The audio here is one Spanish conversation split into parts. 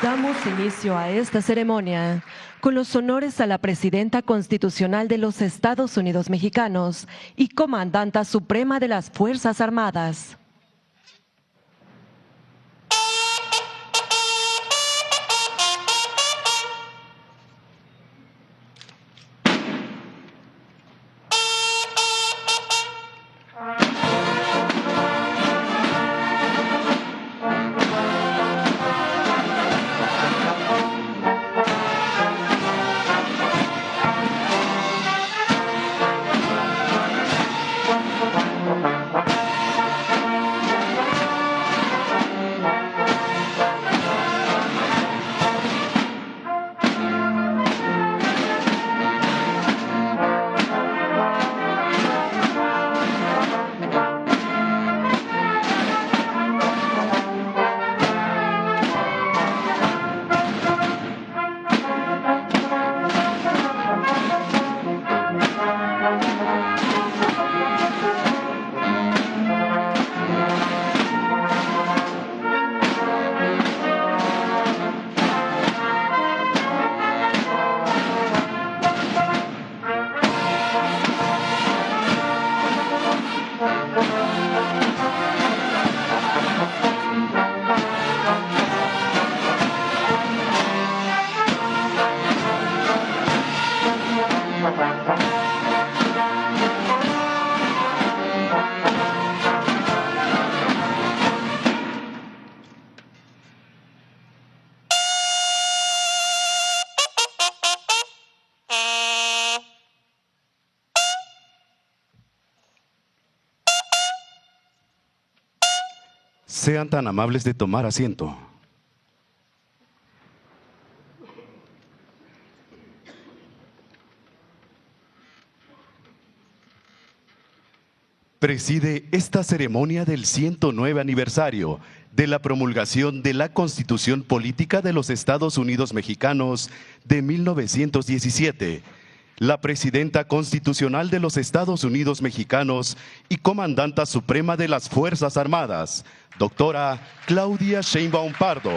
Damos inicio a esta ceremonia con los honores a la Presidenta Constitucional de los Estados Unidos Mexicanos y Comandanta Suprema de las Fuerzas Armadas. Sean tan amables de tomar asiento. Preside esta ceremonia del 109 aniversario de la promulgación de la Constitución Política de los Estados Unidos Mexicanos de 1917, la Presidenta Constitucional de los Estados Unidos Mexicanos y Comandanta Suprema de las Fuerzas Armadas, doctora Claudia Sheinbaum Pardo.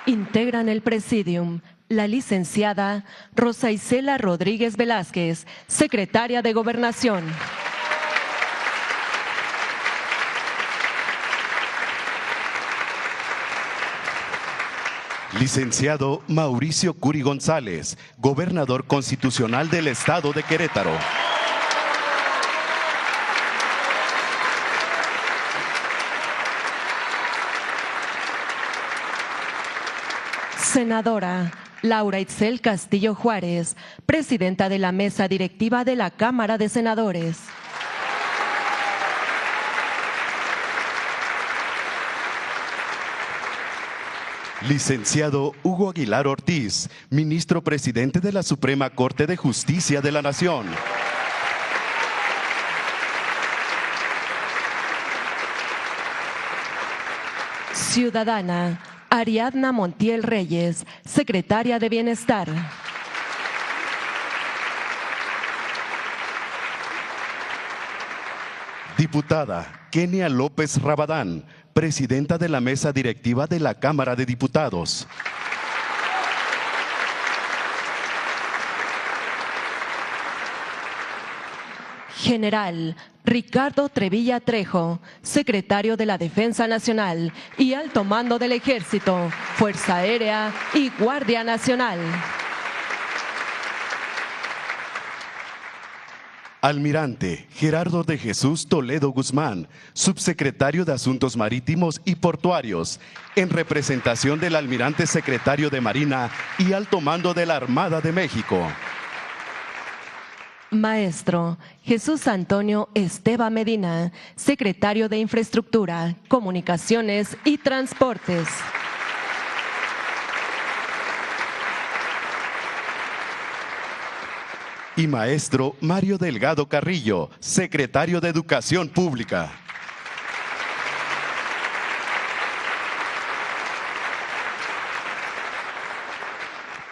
Integran el Presidium la licenciada Rosa Isela Rodríguez Velázquez, Secretaria de Gobernación. Licenciado Mauricio Curi González, Gobernador Constitucional del Estado de Querétaro. Senadora Laura Itzel Castillo Juárez, Presidenta de la Mesa Directiva de la Cámara de Senadores. Licenciado Hugo Aguilar Ortiz, Ministro Presidente de la Suprema Corte de Justicia de la Nación. Ciudadana Ariadna Montiel Reyes, Secretaria de Bienestar. Diputada Kenia López Rabadán, Presidenta de la Mesa Directiva de la Cámara de Diputados. General Ricardo Trevilla Trejo, Secretario de la Defensa Nacional y Alto Mando del Ejército, Fuerza Aérea y Guardia Nacional. Almirante Gerardo de Jesús Toledo Guzmán, Subsecretario de Asuntos Marítimos y Portuarios, en representación del Almirante Secretario de Marina y Alto Mando de la Armada de México. Maestro Jesús Antonio Esteva Medina, Secretario de Infraestructura, Comunicaciones y Transportes. y maestro Mario Delgado Carrillo, secretario de Educación Pública.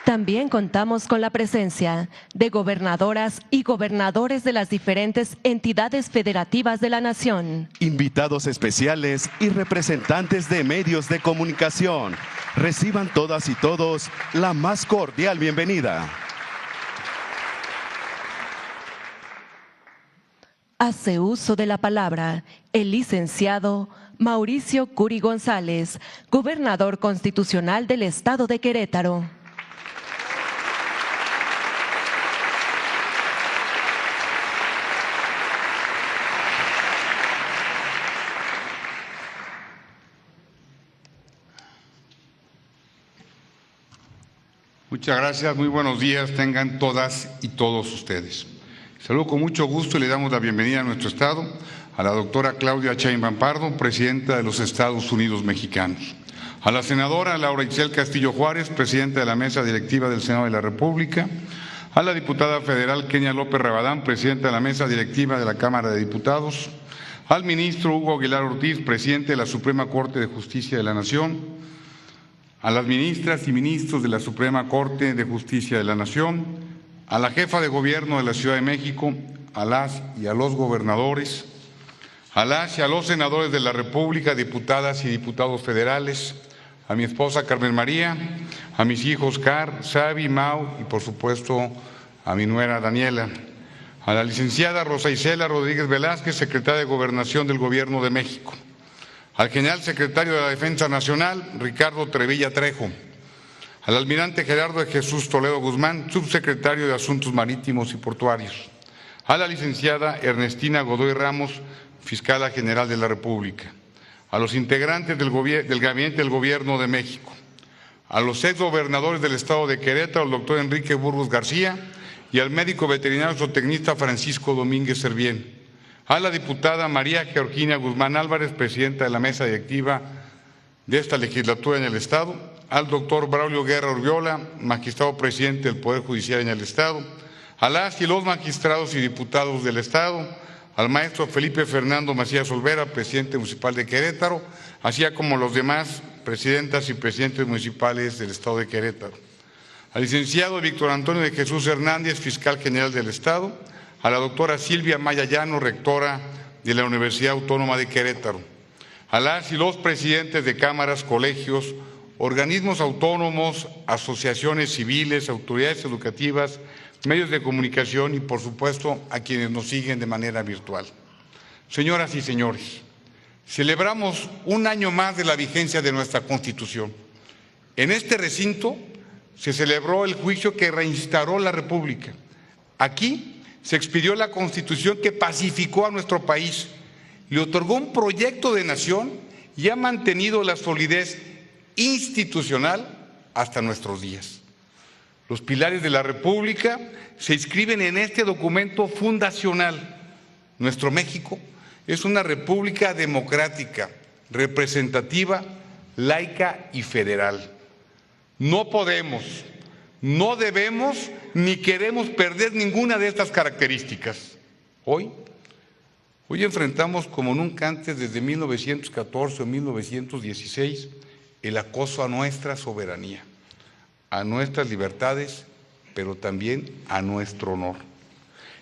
También contamos con la presencia de gobernadoras y gobernadores de las diferentes entidades federativas de la nación. Invitados especiales y representantes de medios de comunicación. Reciban todas y todos la más cordial bienvenida. Hace uso de la palabra el licenciado Mauricio Curi González, gobernador constitucional del Estado de Querétaro. Muchas gracias, muy buenos días tengan todas y todos ustedes. Saludo con mucho gusto y le damos la bienvenida a nuestro Estado a la doctora Claudia Sheinbaum Pardo, presidenta de los Estados Unidos Mexicanos, a la senadora Laura Itzel Castillo Juárez, presidenta de la mesa directiva del Senado de la República, a la diputada federal Kenia López Rabadán, presidenta de la mesa directiva de la Cámara de Diputados, al ministro Hugo Aguilar Ortiz, presidente de la Suprema Corte de Justicia de la Nación, a las ministras y ministros de la Suprema Corte de Justicia de la Nación, a la jefa de gobierno de la Ciudad de México, a las y a los gobernadores, a las y a los senadores de la República, diputadas y diputados federales, a mi esposa Carmen María, a mis hijos Car, Sabi, Mau y por supuesto a mi nuera Daniela, a la licenciada Rosa Isela Rodríguez Velázquez, secretaria de Gobernación del Gobierno de México, al general secretario de la Defensa Nacional, Ricardo Trevilla Trejo, al almirante Gerardo de Jesús Toledo Guzmán, subsecretario de Asuntos Marítimos y Portuarios, a la licenciada Ernestina Godoy Ramos, fiscala general de la República, a los integrantes del Gabinete del Gobierno de México, a los exgobernadores del Estado de Querétaro, el doctor Enrique Burgos García, y al médico veterinario zootecnista Francisco Domínguez Servién, a la diputada María Georgina Guzmán Álvarez, presidenta de la mesa directiva de esta legislatura en el Estado, al doctor Braulio Guerra Urbiola, magistrado presidente del Poder Judicial en el Estado, a las y los magistrados y diputados del Estado, al maestro Felipe Fernando Macías Olvera, presidente municipal de Querétaro, así como los demás presidentas y presidentes municipales del Estado de Querétaro, al licenciado Víctor Antonio de Jesús Hernández, fiscal general del Estado, a la doctora Silvia Maya Llano, rectora de la Universidad Autónoma de Querétaro, a las y los presidentes de cámaras, colegios, organismos autónomos, asociaciones civiles, autoridades educativas, medios de comunicación y, por supuesto, a quienes nos siguen de manera virtual. Señoras y señores, celebramos un año más de la vigencia de nuestra Constitución. En este recinto se celebró el juicio que reinstaló la República. Aquí se expidió la Constitución que pacificó a nuestro país, le otorgó un proyecto de nación y ha mantenido la solidez institucional hasta nuestros días. Los pilares de la República se inscriben en este documento fundacional. Nuestro México es una república democrática, representativa, laica y federal. No podemos, no debemos ni queremos perder ninguna de estas características. Hoy enfrentamos como nunca antes desde 1914 o 1916 el acoso a nuestra soberanía, a nuestras libertades, pero también a nuestro honor.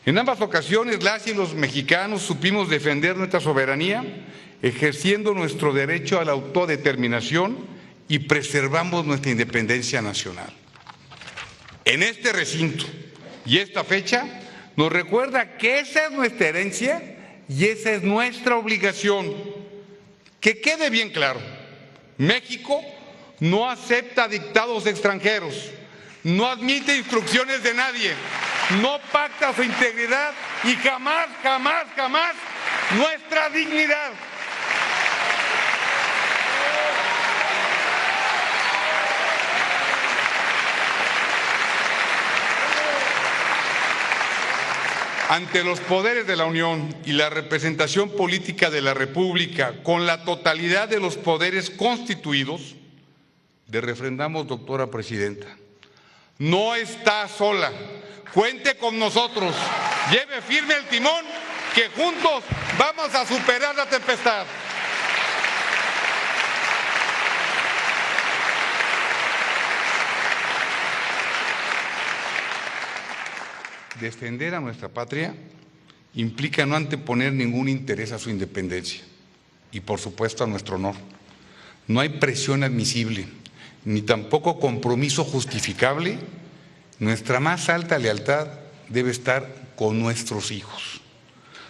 En ambas ocasiones las y los mexicanos supimos defender nuestra soberanía, ejerciendo nuestro derecho a la autodeterminación y preservamos nuestra independencia nacional. En este recinto y esta fecha nos recuerda que esa es nuestra herencia y esa es nuestra obligación. Que quede bien claro, México no acepta dictados extranjeros, no admite instrucciones de nadie, no pacta su integridad y jamás nuestra dignidad. Ante los poderes de la Unión y la representación política de la República, con la totalidad de los poderes constituidos, le refrendamos, doctora Presidenta, No está sola. Cuente con nosotros. Lleve firme el timón, que juntos vamos a superar la tempestad. Defender a nuestra patria implica no anteponer ningún interés a su independencia y, por supuesto, a nuestro honor. No hay presión admisible, ni tampoco compromiso justificable. Nuestra más alta lealtad debe estar con nuestros hijos.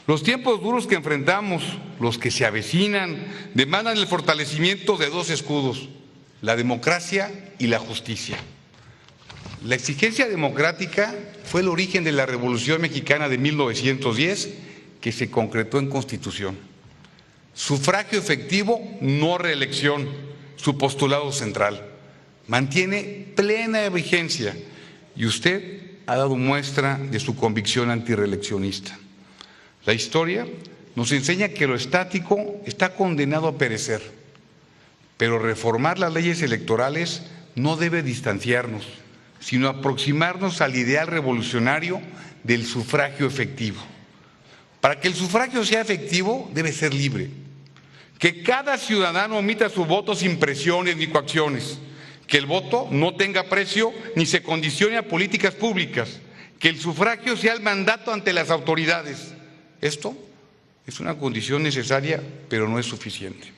Los tiempos duros que enfrentamos, los que se avecinan, demandan el fortalecimiento de dos escudos: la democracia y la justicia. La exigencia democrática fue el origen de la Revolución Mexicana de 1910, que se concretó en Constitución. Sufragio efectivo, no reelección, su postulado central. Mantiene plena vigencia y usted ha dado muestra de su convicción antirreeleccionista. La historia nos enseña que lo estático está condenado a perecer, pero reformar las leyes electorales no debe distanciarnos, sino aproximarnos al ideal revolucionario del sufragio efectivo. Para que el sufragio sea efectivo, debe ser libre. Que cada ciudadano emita su voto sin presiones ni coacciones. Que el voto no tenga precio ni se condicione a políticas públicas. Que el sufragio sea el mandato ante las autoridades. Esto es una condición necesaria, pero no es suficiente.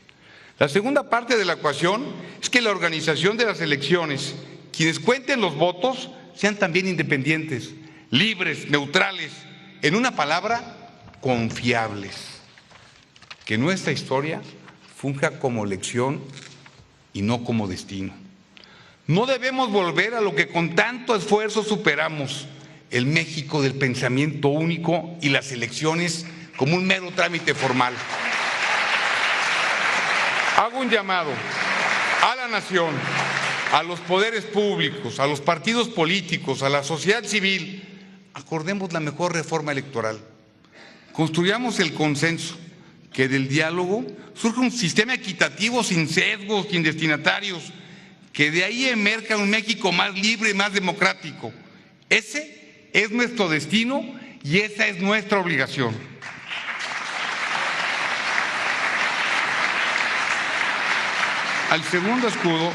La segunda parte de la ecuación es que la organización de las elecciones, quienes cuenten los votos, sean también independientes, libres, neutrales, en una palabra, confiables. Que nuestra historia funja como lección y no como destino. No debemos volver a lo que con tanto esfuerzo superamos: el México del pensamiento único y las elecciones como un mero trámite formal. Hago un llamado a la nación, a los poderes públicos, a los partidos políticos, a la sociedad civil. Acordemos la mejor reforma electoral. Construyamos el consenso, que del diálogo surja un sistema equitativo sin sesgos, sin destinatarios, que de ahí emerja un México más libre y más democrático. Ese es nuestro destino y esa es nuestra obligación. Al segundo escudo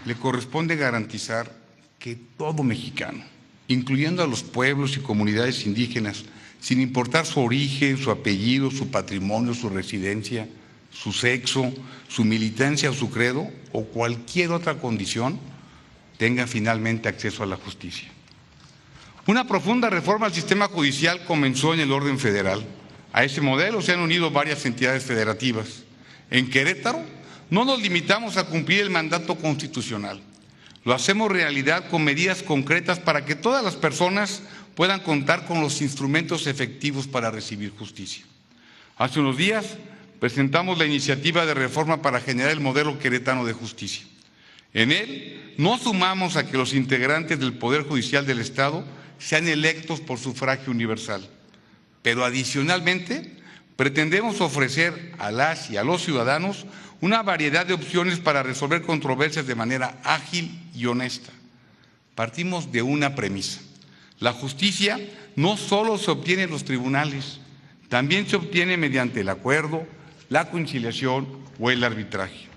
le corresponde garantizar que todo mexicano, incluyendo a los pueblos y comunidades indígenas, sin importar su origen, su apellido, su patrimonio, su residencia, su sexo, su militancia o su credo o cualquier otra condición, tenga finalmente acceso a la justicia. Una profunda reforma al sistema judicial comenzó en el orden federal. A ese modelo se han unido varias entidades federativas. En Querétaro no nos limitamos a cumplir el mandato constitucional. Lo hacemos realidad con medidas concretas para que todas las personas puedan contar con los instrumentos efectivos para recibir justicia. Hace unos días presentamos la iniciativa de reforma para generar el modelo queretano de justicia. En él no sumamos a que los integrantes del Poder Judicial del Estado sean electos por sufragio universal, pero adicionalmente pretendemos ofrecer a las y a los ciudadanos una variedad de opciones para resolver controversias de manera ágil y honesta. Partimos de una premisa: la justicia no solo se obtiene en los tribunales, también se obtiene mediante el acuerdo, la conciliación o el arbitraje.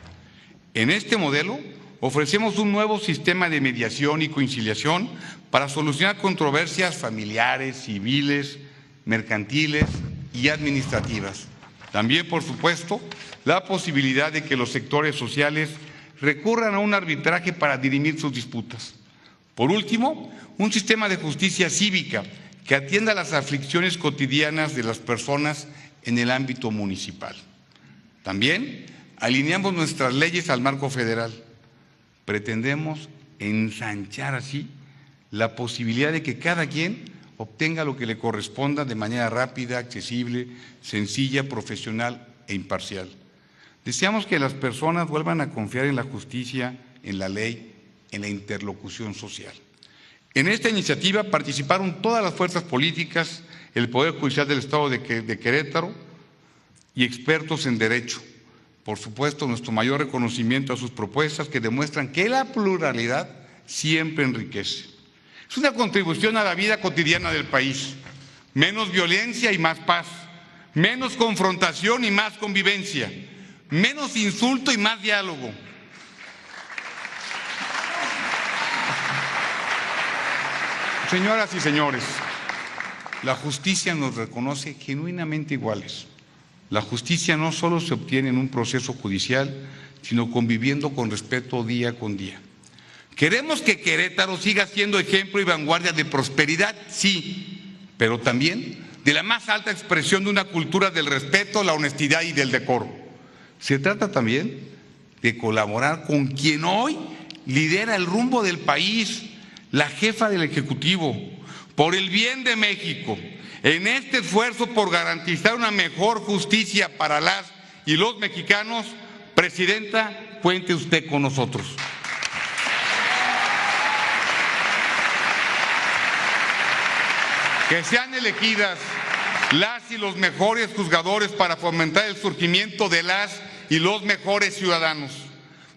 En este modelo ofrecemos un nuevo sistema de mediación y conciliación para solucionar controversias familiares, civiles, mercantiles y administrativas. También, por supuesto, la posibilidad de que los sectores sociales recurran a un arbitraje para dirimir sus disputas. Por último, un sistema de justicia cívica que atienda las aflicciones cotidianas de las personas en el ámbito municipal. También alineamos nuestras leyes al marco federal. Pretendemos ensanchar así la posibilidad de que cada quien obtenga lo que le corresponda de manera rápida, accesible, sencilla, profesional e imparcial. Deseamos que las personas vuelvan a confiar en la justicia, en la ley, en la interlocución social. En esta iniciativa participaron todas las fuerzas políticas, el Poder Judicial del Estado de Querétaro y expertos en derecho. Por supuesto, nuestro mayor reconocimiento a sus propuestas que demuestran que la pluralidad siempre enriquece. Es una contribución a la vida cotidiana del país. Menos violencia y más paz, menos confrontación y más convivencia, menos insulto y más diálogo. Señoras y señores, la justicia nos reconoce genuinamente iguales. La justicia no solo se obtiene en un proceso judicial, sino conviviendo con respeto día con día. ¿Queremos que Querétaro siga siendo ejemplo y vanguardia de prosperidad? Sí, pero también de la más alta expresión de una cultura del respeto, la honestidad y del decoro. Se trata también de colaborar con quien hoy lidera el rumbo del país, la jefa del Ejecutivo, por el bien de México, en este esfuerzo por garantizar una mejor justicia para las y los mexicanos. Presidenta, cuente usted con nosotros. Que sean elegidas las y los mejores juzgadores para fomentar el surgimiento de las y los mejores ciudadanos.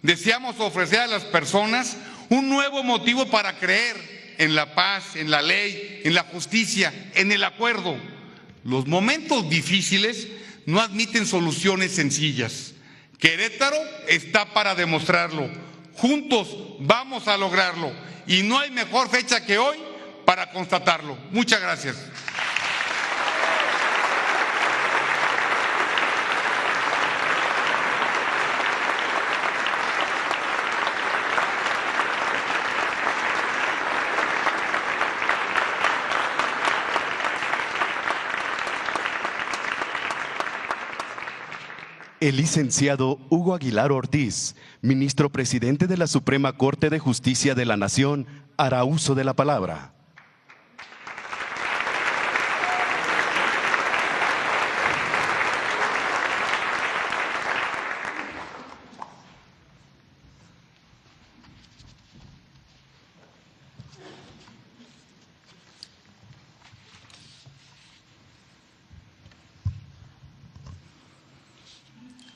Deseamos ofrecer a las personas un nuevo motivo para creer en la paz, en la ley, en la justicia, en el acuerdo. Los momentos difíciles no admiten soluciones sencillas. Querétaro está para demostrarlo. Juntos vamos a lograrlo. Y no hay mejor fecha que hoy para constatarlo. Muchas gracias. El licenciado Hugo Aguilar Ortiz, ministro presidente de la Suprema Corte de Justicia de la Nación, hará uso de la palabra.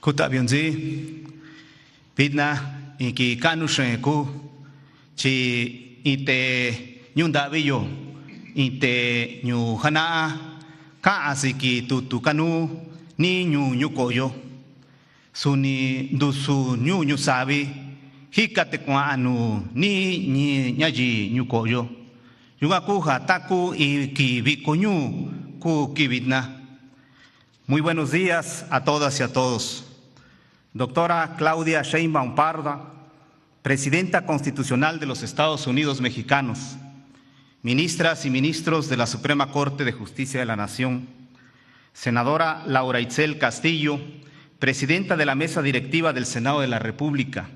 Kuta bionzi, pidna inki kanu shenku, chi ite nyunda biyo, ite nyu hana, ka asiki tutu kanu ni nyu koyo, suni dusu nyu sabi, hikate kwa anu ni nyaji nyu koyo, yugaku hataku iki bikonyu ku kibitna. Muy buenos días a todas y a todos. Doctora Claudia Sheinbaum Pardo, Presidenta Constitucional de los Estados Unidos Mexicanos, ministras y ministros de la Suprema Corte de Justicia de la Nación, senadora Laura Itzel Castillo, Presidenta de la Mesa Directiva del Senado de la República,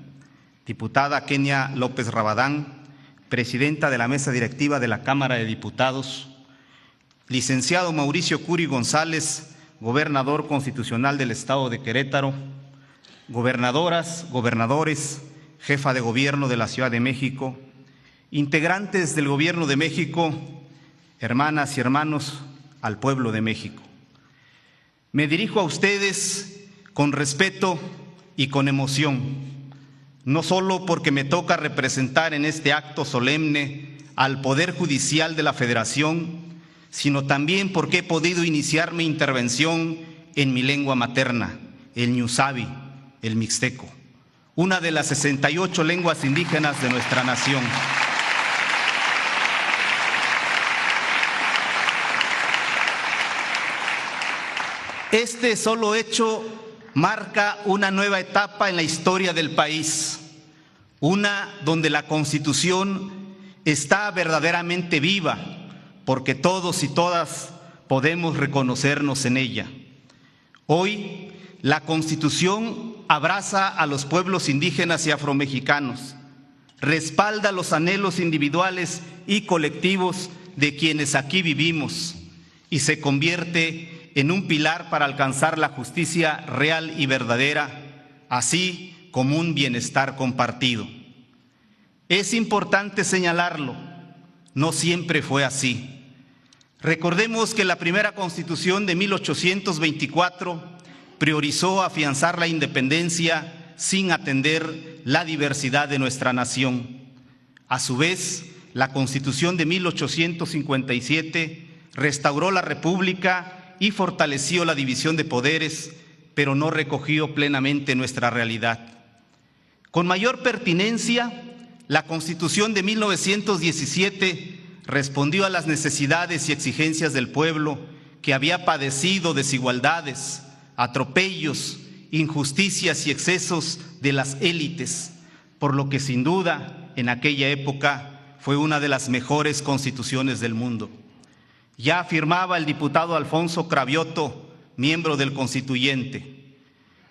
diputada Kenia López Rabadán, Presidenta de la Mesa Directiva de la Cámara de Diputados, licenciado Mauricio Curi González, Gobernador Constitucional del Estado de Querétaro, gobernadoras, gobernadores, jefa de gobierno de la Ciudad de México, integrantes del Gobierno de México, hermanas y hermanos, al pueblo de México. Me dirijo a ustedes con respeto y con emoción, no solo porque me toca representar en este acto solemne al Poder Judicial de la Federación, sino también porque he podido iniciar mi intervención en mi lengua materna, el ñusabi, el mixteco, una de las 68 lenguas indígenas de nuestra nación. Este solo hecho marca una nueva etapa en la historia del país, una donde la Constitución está verdaderamente viva, porque todos y todas podemos reconocernos en ella. Hoy, la Constitución abraza a los pueblos indígenas y afromexicanos, respalda los anhelos individuales y colectivos de quienes aquí vivimos y se convierte en un pilar para alcanzar la justicia real y verdadera, así como un bienestar compartido. Es importante señalarlo, no siempre fue así. Recordemos que la primera Constitución de 1824 priorizó afianzar la independencia sin atender la diversidad de nuestra nación. A su vez, la Constitución de 1857 restauró la República y fortaleció la división de poderes, pero no recogió plenamente nuestra realidad. Con mayor pertinencia, la Constitución de 1917 respondió a las necesidades y exigencias del pueblo que había padecido desigualdades, atropellos, injusticias y excesos de las élites, por lo que sin duda en aquella época fue una de las mejores constituciones del mundo. Ya afirmaba el diputado Alfonso Cravioto, miembro del Constituyente.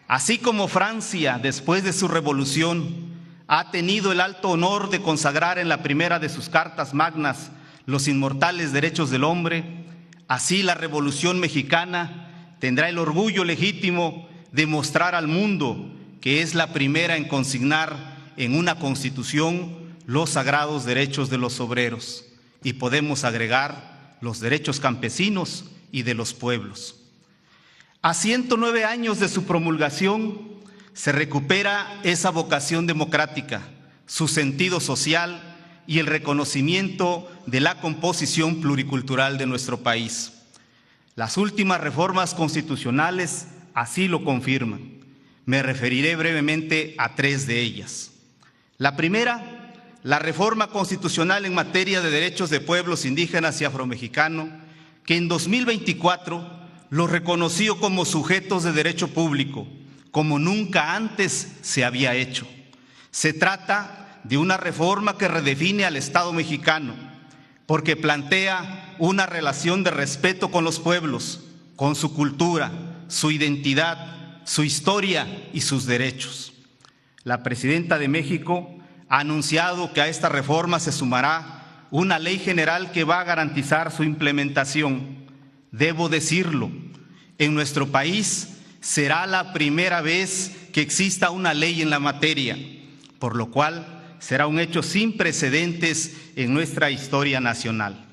Así como Francia, después de su revolución, ha tenido el alto honor de consagrar en la primera de sus cartas magnas los inmortales derechos del hombre, así la Revolución Mexicana tendrá el orgullo legítimo de mostrar al mundo que es la primera en consignar en una Constitución los sagrados derechos de los obreros, y podemos agregar los derechos campesinos y de los pueblos. A 109 años de su promulgación, se recupera esa vocación democrática, su sentido social y el reconocimiento de la composición pluricultural de nuestro país. Las últimas reformas constitucionales así lo confirman. Me referiré brevemente a 3 de ellas. La primera, la reforma constitucional en materia de derechos de pueblos indígenas y afromexicanos, que en 2024 los reconoció como sujetos de derecho público, como nunca antes se había hecho. Se trata de una reforma que redefine al Estado mexicano, porque plantea una relación de respeto con los pueblos, con su cultura, su identidad, su historia y sus derechos. La presidenta de México ha anunciado que a esta reforma se sumará una ley general que va a garantizar su implementación. Debo decirlo, en nuestro país será la primera vez que exista una ley en la materia, por lo cual será un hecho sin precedentes en nuestra historia nacional.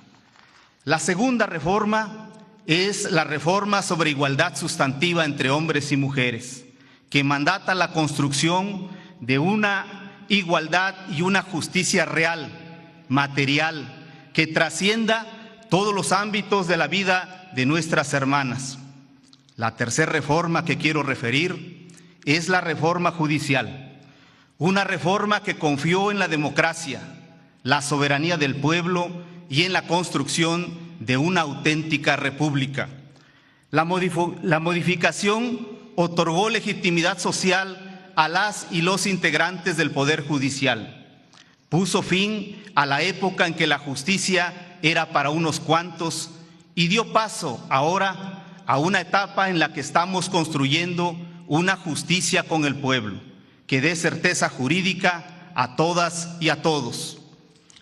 La segunda reforma es la reforma sobre igualdad sustantiva entre hombres y mujeres, que mandata la construcción de una igualdad y una justicia real, material, que trascienda todos los ámbitos de la vida de nuestras hermanas. La tercera reforma que quiero referir es la reforma judicial, una reforma que confió en la democracia, la soberanía del pueblo y en la construcción de una auténtica república. La modificación otorgó legitimidad social a las y los integrantes del Poder Judicial. Puso fin a la época en que la justicia era para unos cuantos y dio paso ahora a una etapa en la que estamos construyendo una justicia con el pueblo, que dé certeza jurídica a todas y a todos.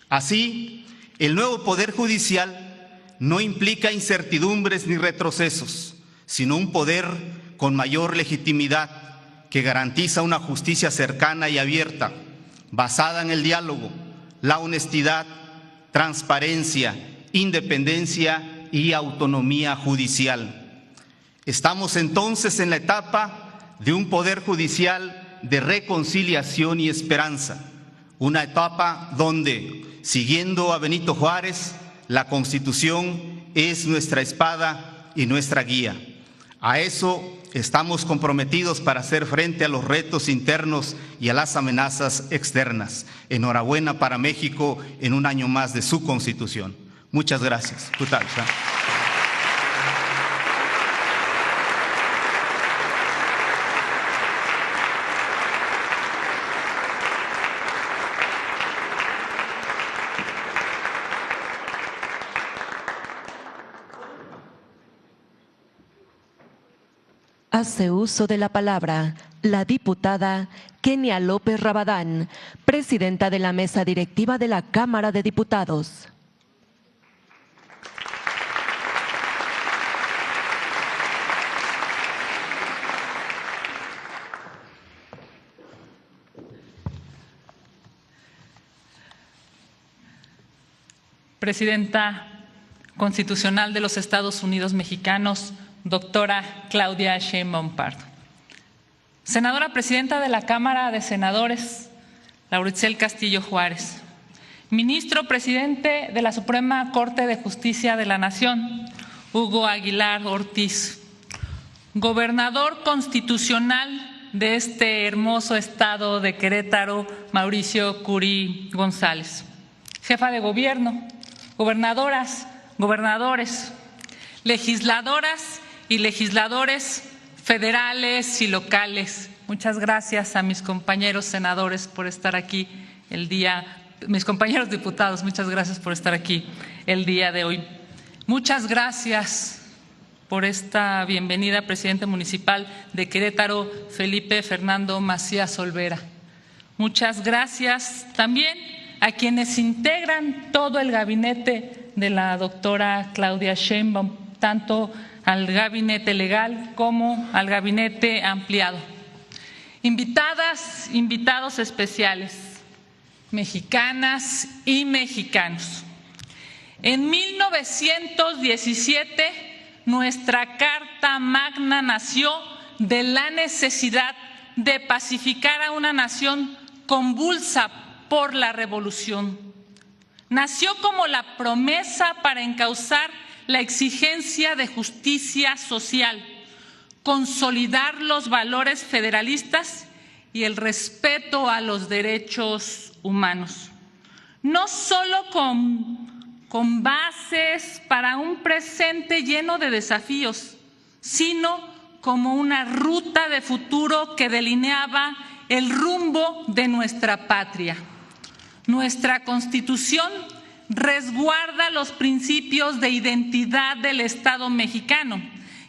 Así, el nuevo Poder Judicial no implica incertidumbres ni retrocesos, sino un poder con mayor legitimidad que garantiza una justicia cercana y abierta, basada en el diálogo, la honestidad, transparencia, independencia y autonomía judicial. Estamos entonces en la etapa de un Poder Judicial de reconciliación y esperanza, una etapa donde, siguiendo a Benito Juárez, la Constitución es nuestra espada y nuestra guía. A eso estamos comprometidos para hacer frente a los retos internos y a las amenazas externas. Enhorabuena para México en un año más de su Constitución. Muchas gracias. Hace uso de la palabra la diputada Kenia López Rabadán, presidenta de la mesa directiva de la Cámara de Diputados. Presidenta Constitucional de los Estados Unidos Mexicanos, doctora Claudia Sheinbaum Pardo. Senadora presidenta de la Cámara de Senadores, Laura Itzel Castillo Juárez. Ministro Presidente de la Suprema Corte de Justicia de la Nación, Hugo Aguilar Ortiz, Gobernador constitucional de este hermoso estado de Querétaro, Mauricio Curi González, Jefa de Gobierno, gobernadoras, gobernadores, legisladoras y legisladores federales y locales. Muchas gracias a mis compañeros senadores por estar aquí el día, mis compañeros diputados, muchas gracias por estar aquí el día de hoy. Muchas gracias por esta bienvenida, presidente municipal de Querétaro, Felipe Fernando Macías Olvera. Muchas gracias también a quienes integran todo el gabinete de la doctora Claudia Sheinbaum, tanto al gabinete legal como al gabinete ampliado. Invitadas, invitados especiales, mexicanas y mexicanos. En 1917, nuestra Carta Magna nació de la necesidad de pacificar a una nación convulsa por la revolución. Nació como la promesa para encauzar la exigencia de justicia social, consolidar los valores federalistas y el respeto a los derechos humanos. No solo con bases para un presente lleno de desafíos, sino como una ruta de futuro que delineaba el rumbo de nuestra patria. Nuestra Constitución resguarda los principios de identidad del Estado mexicano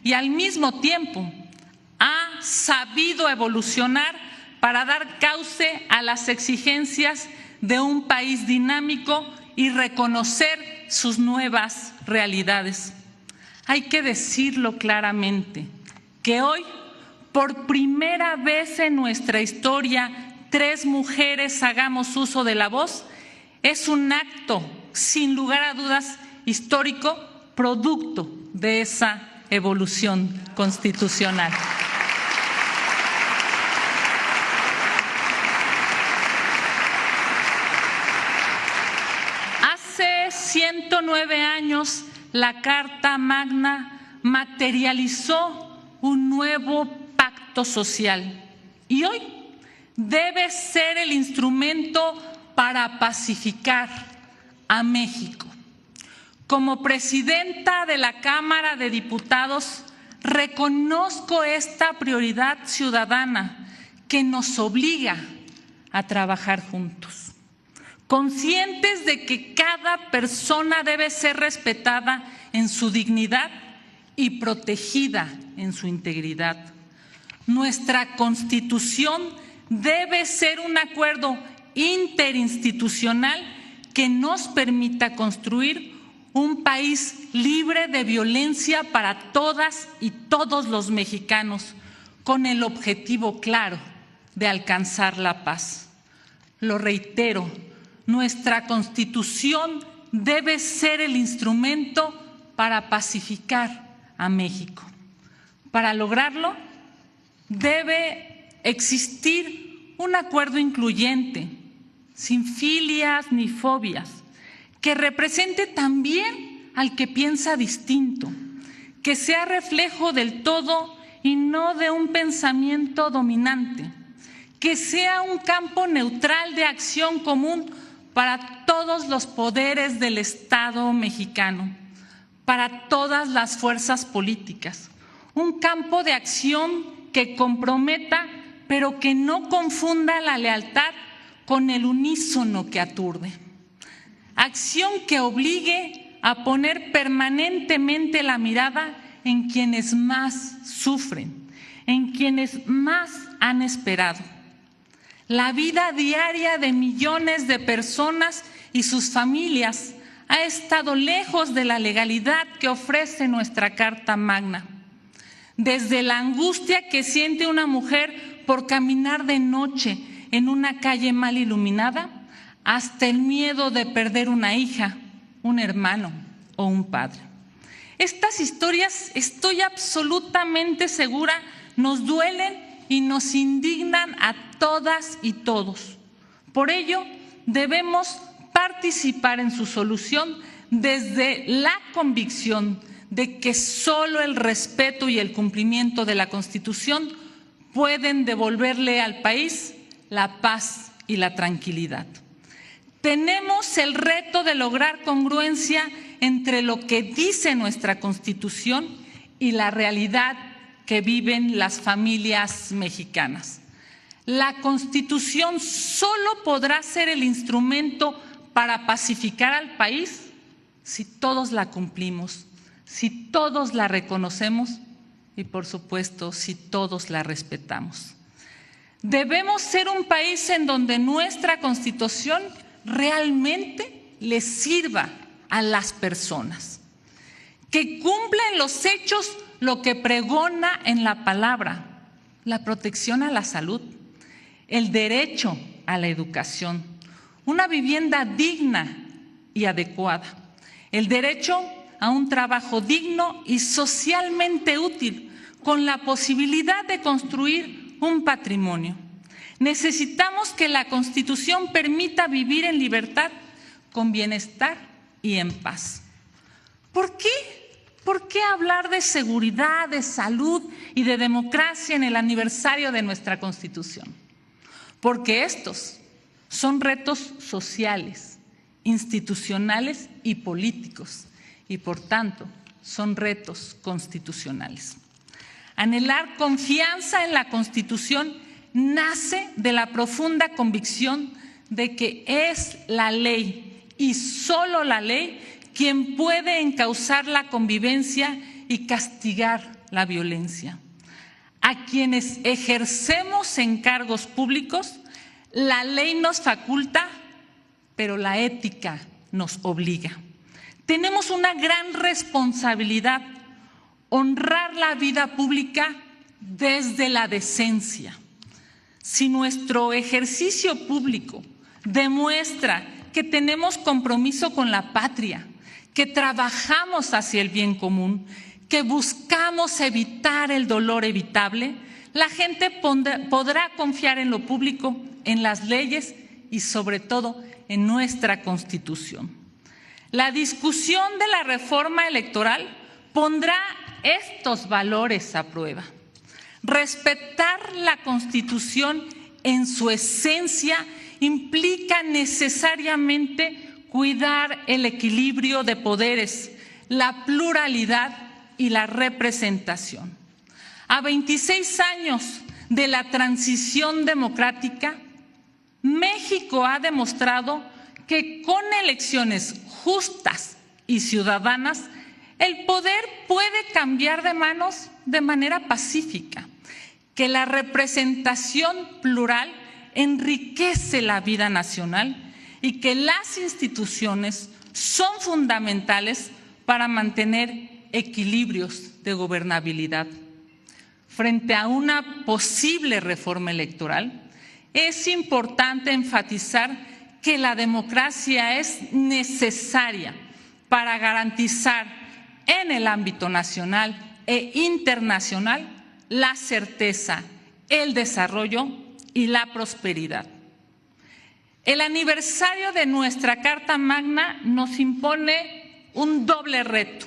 y al mismo tiempo ha sabido evolucionar para dar cauce a las exigencias de un país dinámico y reconocer sus nuevas realidades. Hay que decirlo claramente, que hoy, por primera vez en nuestra historia, 3 mujeres hagamos uso de la voz, es un acto, sin lugar a dudas, histórico, producto de esa evolución constitucional. Hace 109 años, la Carta Magna materializó un nuevo pacto social y hoy debe ser el instrumento para pacificar a México. Como presidenta de la Cámara de Diputados, reconozco esta prioridad ciudadana que nos obliga a trabajar juntos, conscientes de que cada persona debe ser respetada en su dignidad y protegida en su integridad. Nuestra Constitución debe ser un acuerdo interinstitucional que nos permita construir un país libre de violencia para todas y todos los mexicanos, con el objetivo claro de alcanzar la paz. Lo reitero, nuestra Constitución debe ser el instrumento para pacificar a México. Para lograrlo, debe existir un acuerdo incluyente, sin filias ni fobias, que represente también al que piensa distinto, que sea reflejo del todo y no de un pensamiento dominante, que sea un campo neutral de acción común para todos los poderes del Estado mexicano, para todas las fuerzas políticas, un campo de acción que comprometa, pero que no confunda la lealtad con el unísono que aturde. Acción que obligue a poner permanentemente la mirada en quienes más sufren, en quienes más han esperado. La vida diaria de millones de personas y sus familias ha estado lejos de la legalidad que ofrece nuestra Carta Magna. Desde la angustia que siente una mujer por caminar de noche en una calle mal iluminada, hasta el miedo de perder una hija, un hermano o un padre. Estas historias, estoy absolutamente segura, nos duelen y nos indignan a todas y todos. Por ello, debemos participar en su solución desde la convicción de que solo el respeto y el cumplimiento de la Constitución pueden devolverle al país la paz y la tranquilidad. Tenemos el reto de lograr congruencia entre lo que dice nuestra Constitución y la realidad que viven las familias mexicanas. La Constitución solo podrá ser el instrumento para pacificar al país si todos la cumplimos, si todos la reconocemos y, por supuesto, si todos la respetamos. Debemos ser un país en donde nuestra Constitución realmente le sirva a las personas, que cumpla en los hechos lo que pregona en la palabra: la protección a la salud, el derecho a la educación, una vivienda digna y adecuada, el derecho a un trabajo digno y socialmente útil, con la posibilidad de construir un patrimonio. Necesitamos que la Constitución permita vivir en libertad, con bienestar y en paz. ¿Por qué? ¿Por qué hablar de seguridad, de salud y de democracia en el aniversario de nuestra Constitución? Porque estos son retos sociales, institucionales y políticos, y por tanto son retos constitucionales. Anhelar confianza en la Constitución nace de la profunda convicción de que es la ley y solo la ley quien puede encauzar la convivencia y castigar la violencia. A quienes ejercemos encargos públicos, la ley nos faculta, pero la ética nos obliga. Tenemos una gran responsabilidad: honrar la vida pública desde la decencia. Si nuestro ejercicio público demuestra que tenemos compromiso con la patria, que trabajamos hacia el bien común, que buscamos evitar el dolor evitable, la gente podrá confiar en lo público, en las leyes y sobre todo en nuestra Constitución. La discusión de la reforma electoral pondrá estos valores a prueba. Respetar la Constitución en su esencia implica necesariamente cuidar el equilibrio de poderes, la pluralidad y la representación. A 26 años de la transición democrática, México ha demostrado que con elecciones justas y ciudadanas, el poder puede cambiar de manos de manera pacífica, que la representación plural enriquece la vida nacional y que las instituciones son fundamentales para mantener equilibrios de gobernabilidad. Frente a una posible reforma electoral, es importante enfatizar que la democracia es necesaria para garantizar en el ámbito nacional e internacional la certeza, el desarrollo y la prosperidad. El aniversario de nuestra Carta Magna nos impone un doble reto: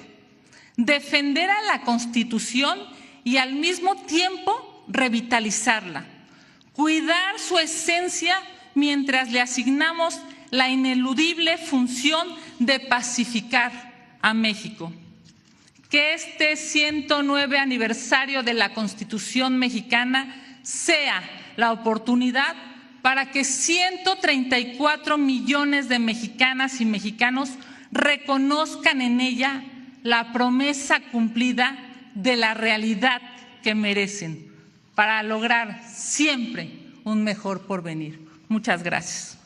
defender a la Constitución y al mismo tiempo revitalizarla, cuidar su esencia mientras le asignamos la ineludible función de pacificar a México. Que este 109 aniversario de la Constitución mexicana sea la oportunidad para que 134 millones de mexicanas y mexicanos reconozcan en ella la promesa cumplida de la realidad que merecen, para lograr siempre un mejor porvenir. Muchas gracias.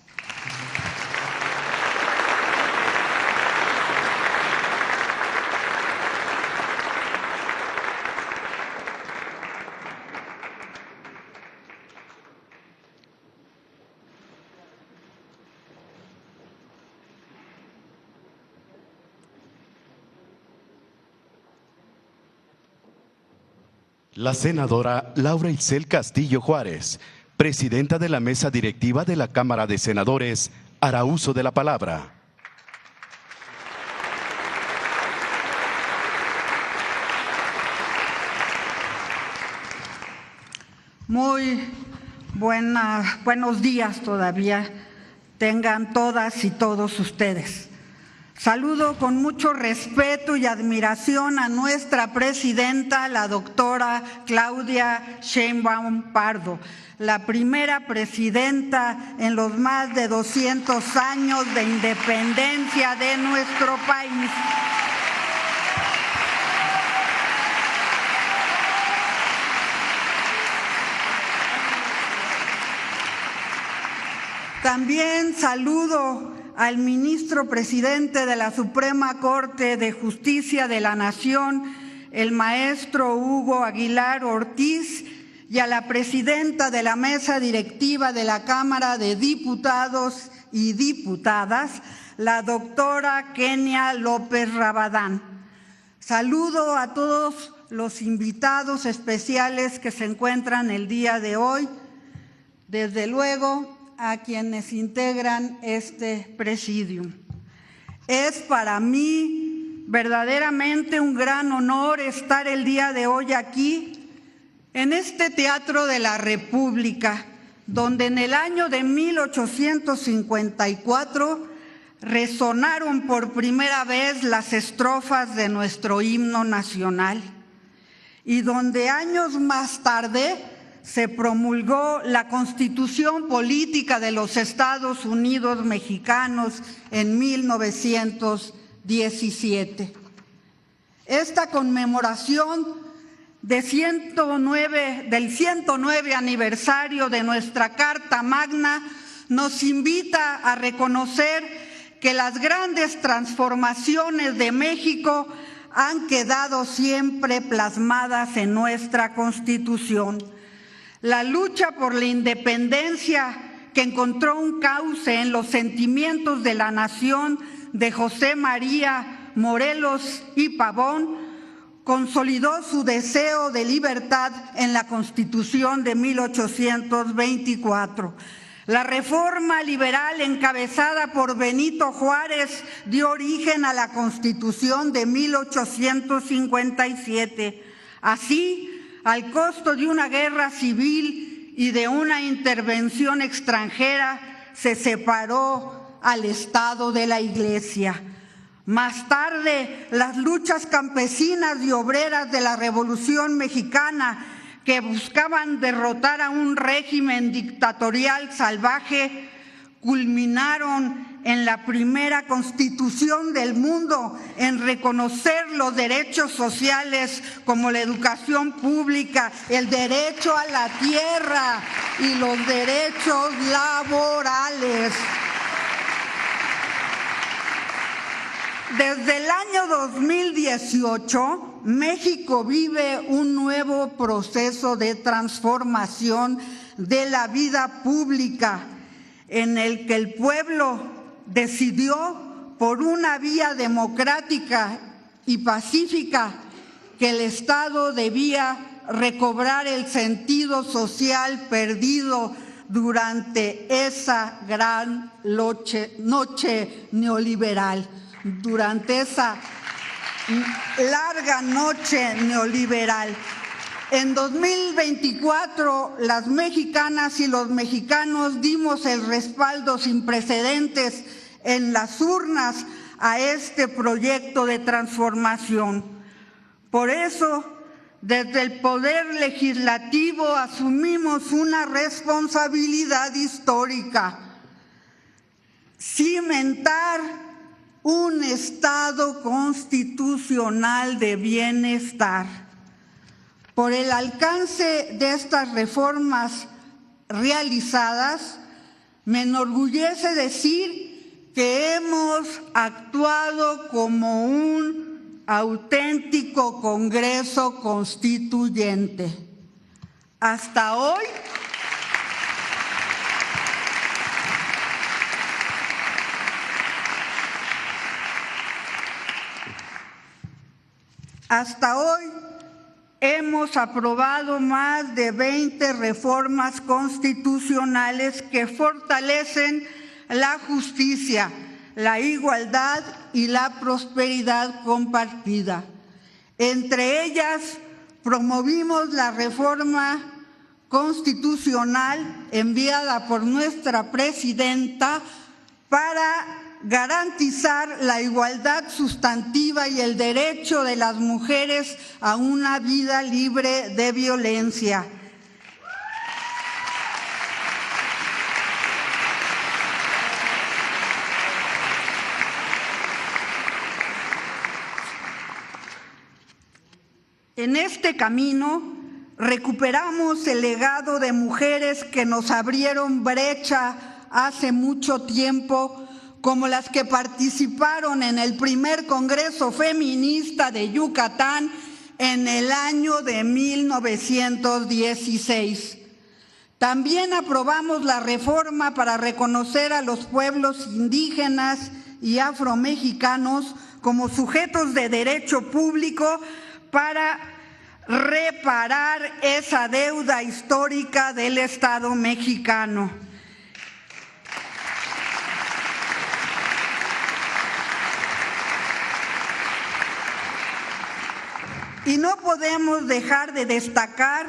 La senadora Laura Itzel Castillo Juárez, presidenta de la mesa directiva de la Cámara de Senadores, hará uso de la palabra. Muy buenos días todavía tengan todas y todos ustedes. Saludo con mucho respeto y admiración a nuestra presidenta, la doctora Claudia Sheinbaum Pardo, la primera presidenta en los más de 200 años de independencia de nuestro país. También saludo al ministro presidente de la Suprema Corte de Justicia de la Nación, el maestro Hugo Aguilar Ortiz, y a la presidenta de la mesa directiva de la Cámara de Diputados y Diputadas, la doctora Kenia López Rabadán. Saludo a todos los invitados especiales que se encuentran el día de hoy, desde luego a quienes integran este presidium. Es para mí verdaderamente un gran honor estar el día de hoy aquí, en este Teatro de la República, donde en el año de 1854 resonaron por primera vez las estrofas de nuestro himno nacional y donde años más tarde se promulgó la Constitución Política de los Estados Unidos Mexicanos en 1917. Esta conmemoración del 109 aniversario de nuestra Carta Magna nos invita a reconocer que las grandes transformaciones de México han quedado siempre plasmadas en nuestra Constitución. La lucha por la independencia, que encontró un cauce en los sentimientos de la nación de José María Morelos y Pavón, consolidó su deseo de libertad en la Constitución de 1824. La reforma liberal encabezada por Benito Juárez dio origen a la Constitución de 1857. Así, al costo de una guerra civil y de una intervención extranjera, se separó al Estado de la Iglesia. Más tarde, las luchas campesinas y obreras de la Revolución Mexicana, que buscaban derrotar a un régimen dictatorial salvaje, culminaron en la primera constitución del mundo en reconocer los derechos sociales como la educación pública, el derecho a la tierra y los derechos laborales. Desde el año 2018, México vive un nuevo proceso de transformación de la vida pública en el que el pueblo decidió por una vía democrática y pacífica que el Estado debía recobrar el sentido social perdido durante esa gran noche neoliberal, durante esa larga noche neoliberal. En 2024, las mexicanas y los mexicanos dimos el respaldo sin precedentes en las urnas a este proyecto de transformación. Por eso, desde el Poder Legislativo asumimos una responsabilidad histórica: cimentar un Estado constitucional de bienestar. Por el alcance de estas reformas realizadas, me enorgullece decir que hemos actuado como un auténtico Congreso Constituyente. Hasta hoy, hemos aprobado más de 20 reformas constitucionales que fortalecen la justicia, la igualdad y la prosperidad compartida. Entre ellas, promovimos la reforma constitucional enviada por nuestra presidenta para garantizar la igualdad sustantiva y el derecho de las mujeres a una vida libre de violencia. En este camino recuperamos el legado de mujeres que nos abrieron brecha hace mucho tiempo, como las que participaron en el primer Congreso Feminista de Yucatán en el año de 1916. También aprobamos la reforma para reconocer a los pueblos indígenas y afromexicanos como sujetos de derecho público para reparar esa deuda histórica del Estado mexicano. Y no podemos dejar de destacar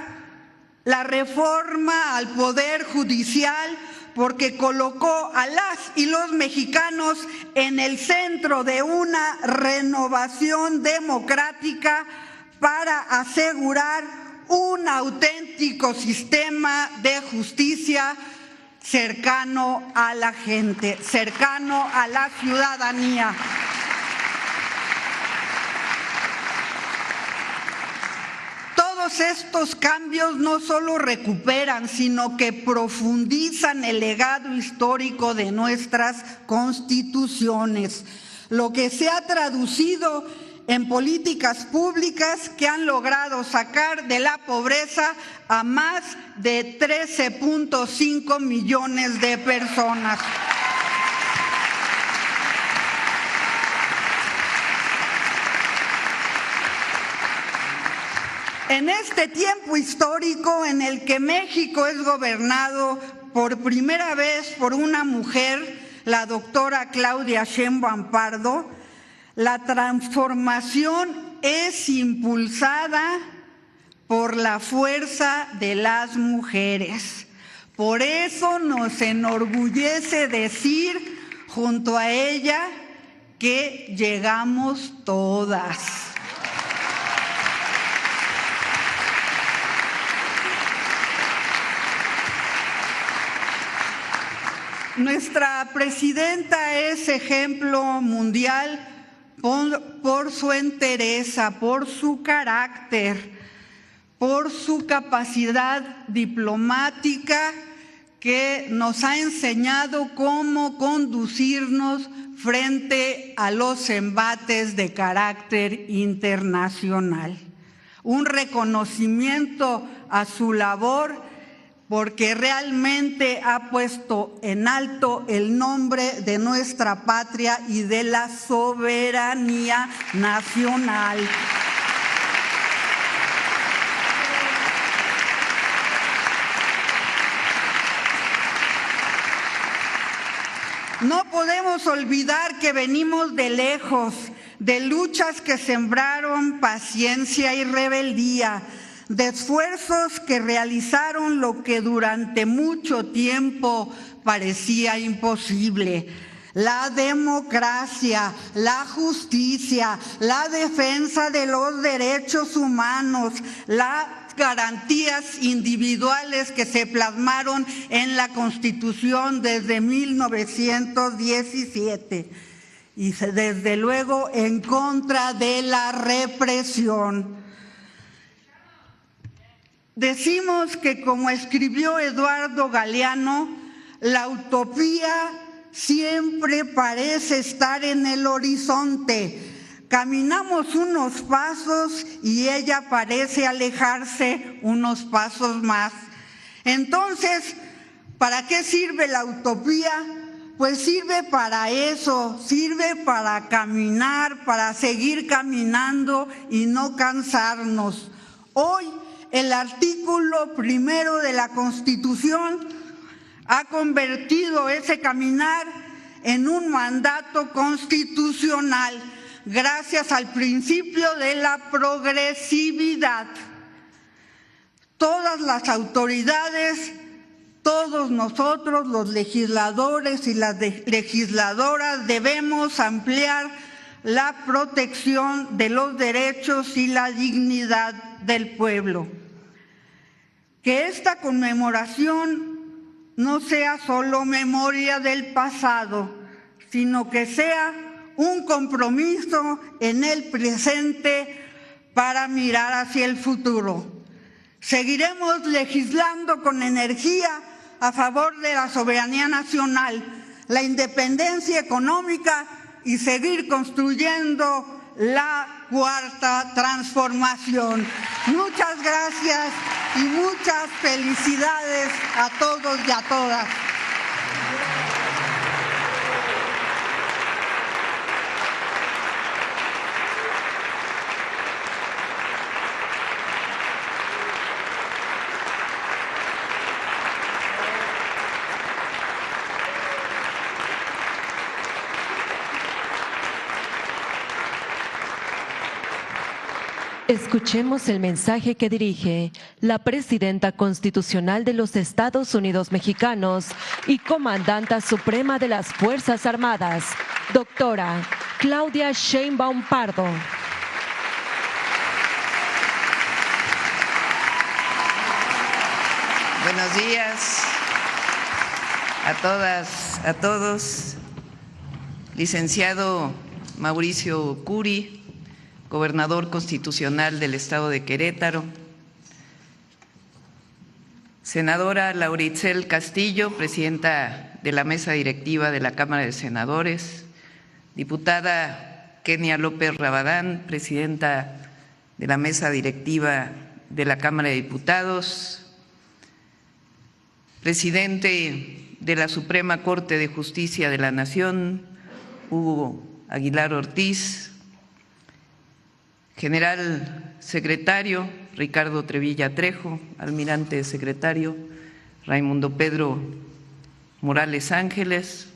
la reforma al Poder Judicial, porque colocó a las y los mexicanos en el centro de una renovación democrática para asegurar un auténtico sistema de justicia cercano a la gente, cercano a la ciudadanía. Todos estos cambios no solo recuperan, sino que profundizan el legado histórico de nuestras constituciones, lo que se ha traducido en políticas públicas que han logrado sacar de la pobreza a más de 13.5 millones de personas. En este tiempo histórico en el que México es gobernado por primera vez por una mujer, la doctora Claudia Sheinbaum Pardo, la transformación es impulsada por la fuerza de las mujeres. Por eso nos enorgullece decir junto a ella que llegamos todas. Nuestra presidenta es ejemplo mundial por su entereza, por su carácter, por su capacidad diplomática que nos ha enseñado cómo conducirnos frente a los embates de carácter internacional. Un reconocimiento a su labor porque realmente ha puesto en alto el nombre de nuestra patria y de la soberanía nacional. No podemos olvidar que venimos de lejos, de luchas que sembraron paciencia y rebeldía, de esfuerzos que realizaron lo que durante mucho tiempo parecía imposible. La democracia, la justicia, la defensa de los derechos humanos, las garantías individuales que se plasmaron en la Constitución desde 1917 y desde luego en contra de la represión. Decimos que, como escribió Eduardo Galeano, la utopía siempre parece estar en el horizonte. Caminamos unos pasos y ella parece alejarse unos pasos más. Entonces, ¿para qué sirve la utopía? Pues sirve para eso, sirve para caminar, para seguir caminando y no cansarnos. Hoy, el artículo 1 de la Constitución ha convertido ese caminar en un mandato constitucional gracias al principio de la progresividad. Todas las autoridades, todos nosotros, los legisladores y las legisladoras, debemos ampliar la protección de los derechos y la dignidad del pueblo. Que esta conmemoración no sea solo memoria del pasado, sino que sea un compromiso en el presente para mirar hacia el futuro. Seguiremos legislando con energía a favor de la soberanía nacional, la independencia económica y seguir construyendo la cuarta transformación. Muchas gracias y muchas felicidades a todos y a todas. Escuchemos el mensaje que dirige la Presidenta Constitucional de los Estados Unidos Mexicanos y Comandanta Suprema de las Fuerzas Armadas, doctora Claudia Sheinbaum Pardo. Buenos días a todas, a todos. Licenciado Mauricio Curi, gobernador constitucional del Estado de Querétaro. Senadora Laura Itzel Castillo, presidenta de la mesa directiva de la Cámara de Senadores. Diputada Kenia López Rabadán, presidenta de la mesa directiva de la Cámara de Diputados. Presidente de la Suprema Corte de Justicia de la Nación, Hugo Aguilar Ortiz. General secretario Ricardo Trevilla Trejo, almirante secretario Raimundo Pedro Morales Ángeles,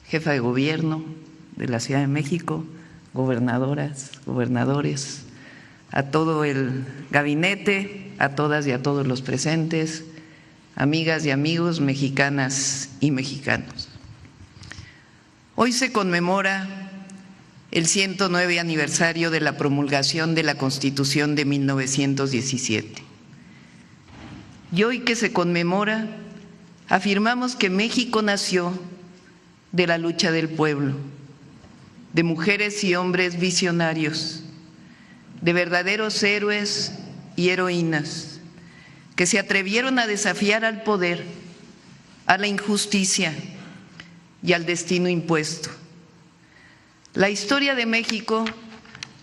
jefa de gobierno de la Ciudad de México, gobernadoras, gobernadores, a todo el gabinete, a todas y a todos los presentes, amigas y amigos mexicanas y mexicanos. Hoy se conmemora el 109 aniversario de la promulgación de la Constitución de 1917. Y hoy que se conmemora, afirmamos que México nació de la lucha del pueblo, de mujeres y hombres visionarios, de verdaderos héroes y heroínas, que se atrevieron a desafiar al poder, a la injusticia y al destino impuesto. La historia de México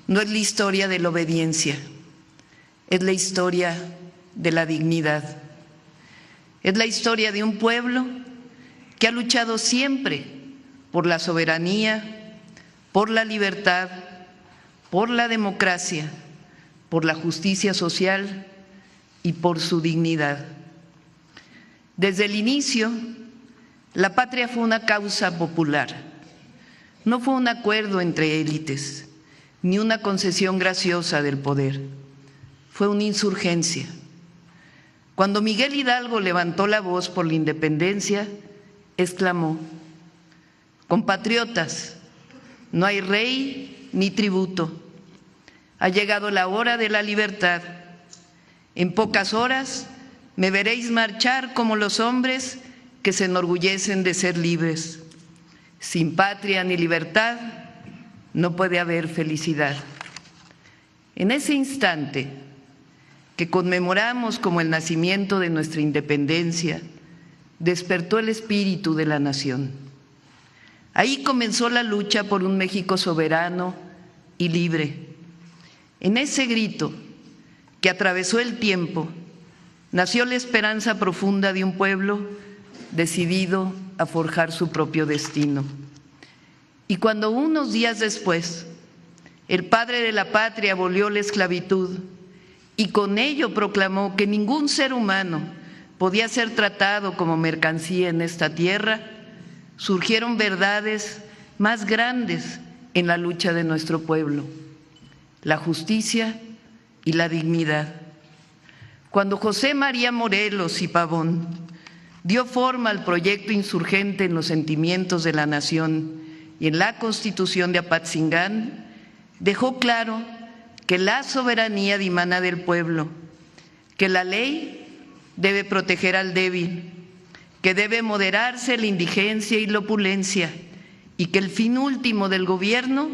no es la historia de la obediencia, es la historia de la dignidad. Es la historia de un pueblo que ha luchado siempre por la soberanía, por la libertad, por la democracia, por la justicia social y por su dignidad. Desde el inicio, la patria fue una causa popular. No fue un acuerdo entre élites, ni una concesión graciosa del poder. Fue una insurgencia. Cuando Miguel Hidalgo levantó la voz por la independencia, exclamó: compatriotas, no hay rey ni tributo. Ha llegado la hora de la libertad. En pocas horas me veréis marchar como los hombres que se enorgullecen de ser libres. Sin patria ni libertad no puede haber felicidad. En ese instante que conmemoramos como el nacimiento de nuestra independencia, despertó el espíritu de la nación. Ahí comenzó la lucha por un México soberano y libre. En ese grito que atravesó el tiempo, nació la esperanza profunda de un pueblo decidido a forjar su propio destino. Y cuando unos días después el padre de la patria abolió la esclavitud y con ello proclamó que ningún ser humano podía ser tratado como mercancía en esta tierra, surgieron verdades más grandes en la lucha de nuestro pueblo: la justicia y la dignidad. Cuando José María Morelos y Pavón dio forma al proyecto insurgente en los sentimientos de la nación y en la Constitución de Apatzingán, dejó claro que la soberanía dimana del pueblo, que la ley debe proteger al débil, que debe moderarse la indigencia y la opulencia, y que el fin último del gobierno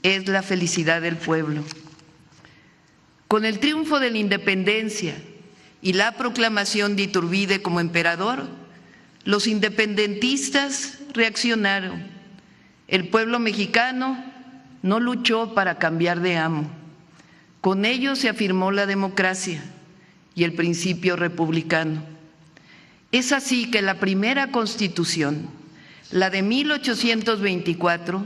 es la felicidad del pueblo. Con el triunfo de la independencia y la proclamación de Iturbide como emperador, los independentistas reaccionaron. El pueblo mexicano no luchó para cambiar de amo. Con ello se afirmó la democracia y el principio republicano. Es así que la primera Constitución, la de 1824,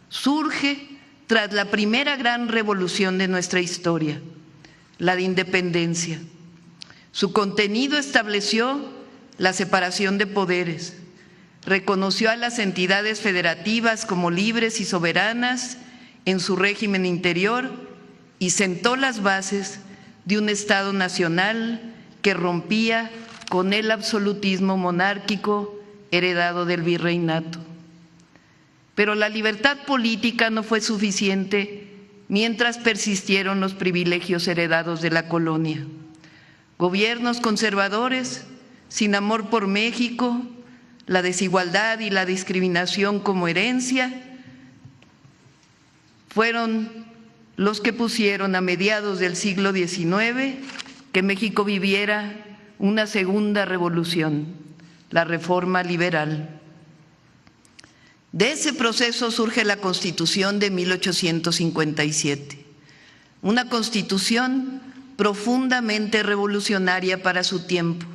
surge tras la primera gran revolución de nuestra historia, la de independencia. Su contenido estableció la separación de poderes, reconoció a las entidades federativas como libres y soberanas en su régimen interior y sentó las bases de un Estado nacional que rompía con el absolutismo monárquico heredado del virreinato. Pero la libertad política no fue suficiente mientras persistieron los privilegios heredados de la colonia. Gobiernos conservadores, sin amor por México, la desigualdad y la discriminación como herencia, fueron los que pusieron a mediados del siglo XIX que México viviera una segunda revolución, la Reforma Liberal. De ese proceso surge la Constitución de 1857, una Constitución profundamente revolucionaria para su tiempo.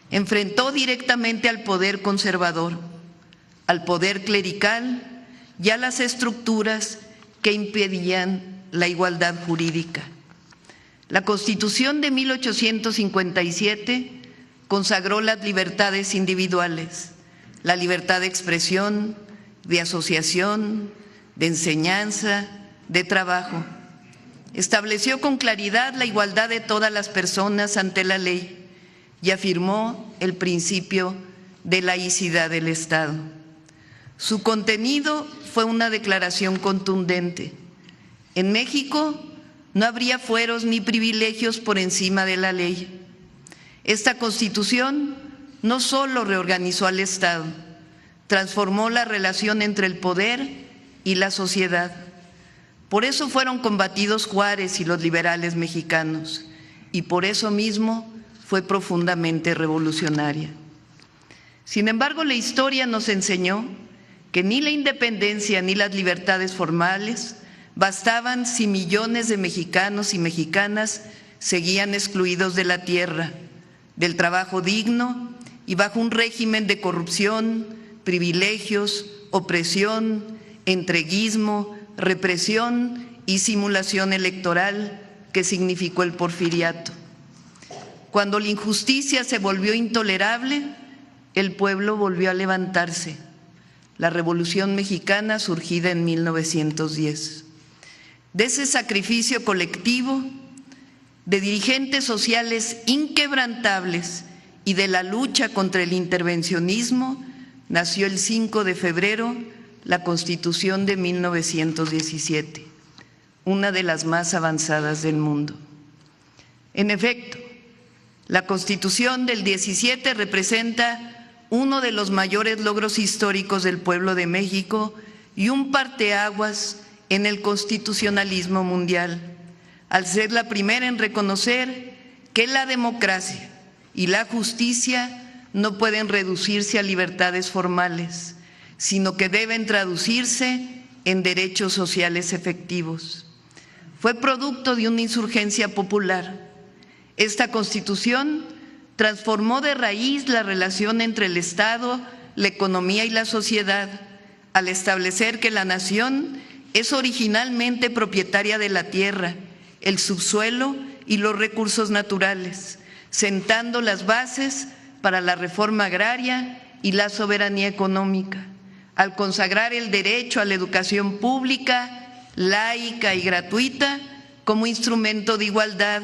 Enfrentó directamente al poder conservador, al poder clerical y a las estructuras que impedían la igualdad jurídica. La Constitución de 1857 consagró las libertades individuales, la libertad de expresión, de asociación, de enseñanza, de trabajo. Estableció con claridad la igualdad de todas las personas ante la ley y afirmó el principio de laicidad del Estado. Su contenido fue una declaración contundente. En México no habría fueros ni privilegios por encima de la ley. Esta Constitución no solo reorganizó al Estado, transformó la relación entre el poder y la sociedad. Por eso fueron combatidos Juárez y los liberales mexicanos, y por eso mismo fue profundamente revolucionaria. Sin embargo, la historia nos enseñó que ni la independencia ni las libertades formales bastaban si millones de mexicanos y mexicanas seguían excluidos de la tierra, del trabajo digno y bajo un régimen de corrupción, privilegios, opresión, entreguismo, represión y simulación electoral que significó el porfiriato. Cuando la injusticia se volvió intolerable, el pueblo volvió a levantarse. La Revolución Mexicana surgida en 1910. De ese sacrificio colectivo, de dirigentes sociales inquebrantables y de la lucha contra el intervencionismo, nació el 5 de febrero la Constitución de 1917, una de las más avanzadas del mundo. En efecto, la Constitución del 17 representa uno de los mayores logros históricos del pueblo de México y un parteaguas en el constitucionalismo mundial, al ser la primera en reconocer que la democracia y la justicia no pueden reducirse a libertades formales, sino que deben traducirse en derechos sociales efectivos. Fue producto de una insurgencia popular. Esta Constitución transformó de raíz la relación entre el Estado, la economía y la sociedad, al establecer que la nación es originalmente propietaria de la tierra, el subsuelo y los recursos naturales, sentando las bases para la reforma agraria y la soberanía económica, al consagrar el derecho a la educación pública, laica y gratuita como instrumento de igualdad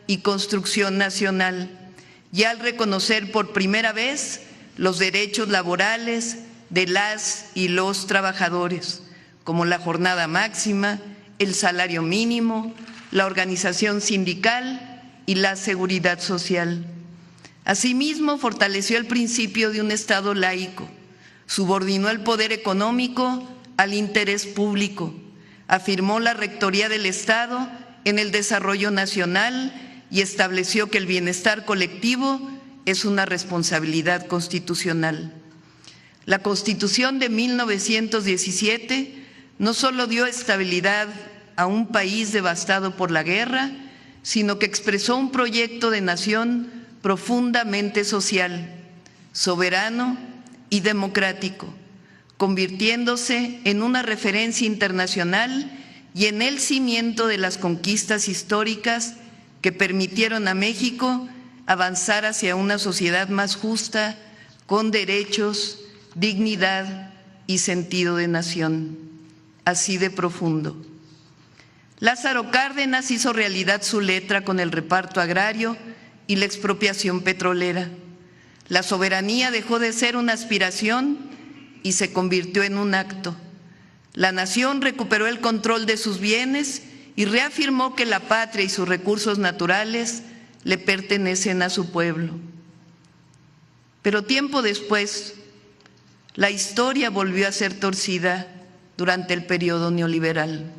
y construcción nacional, y al reconocer por primera vez los derechos laborales de las y los trabajadores, como la jornada máxima, el salario mínimo, la organización sindical y la seguridad social. Asimismo, fortaleció el principio de un Estado laico, subordinó el poder económico al interés público, afirmó la rectoría del Estado en el desarrollo nacional y estableció que el bienestar colectivo es una responsabilidad constitucional. La Constitución de 1917 no solo dio estabilidad a un país devastado por la guerra, sino que expresó un proyecto de nación profundamente social, soberano y democrático, convirtiéndose en una referencia internacional y en el cimiento de las conquistas históricas que permitieron a México avanzar hacia una sociedad más justa, con derechos, dignidad y sentido de nación, así de profundo. Lázaro Cárdenas hizo realidad su letra con el reparto agrario y la expropiación petrolera. La soberanía dejó de ser una aspiración y se convirtió en un acto. La nación recuperó el control de sus bienes y reafirmó que la patria y sus recursos naturales le pertenecen a su pueblo. Pero tiempo después, la historia volvió a ser torcida durante el periodo neoliberal.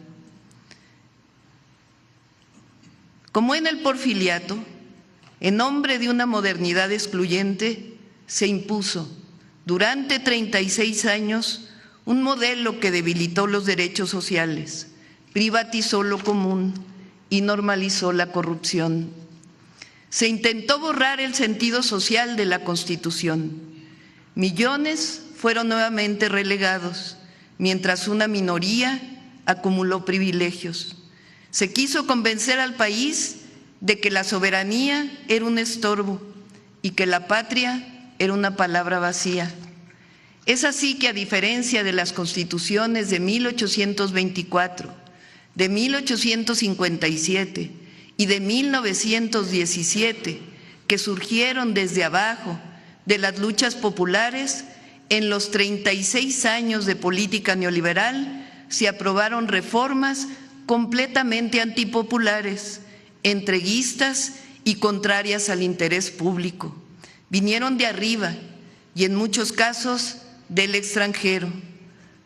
Como en el Porfiriato, en nombre de una modernidad excluyente, se impuso durante 36 años un modelo que debilitó los derechos sociales, privatizó lo común y normalizó la corrupción. Se intentó borrar el sentido social de la Constitución. Millones fueron nuevamente relegados, mientras una minoría acumuló privilegios. Se quiso convencer al país de que la soberanía era un estorbo y que la patria era una palabra vacía. Es así que, a diferencia de las constituciones de 1824, de 1857 y de 1917, que surgieron desde abajo de las luchas populares, en los 36 años de política neoliberal se aprobaron reformas completamente antipopulares, entreguistas y contrarias al interés público. Vinieron de arriba y en muchos casos del extranjero.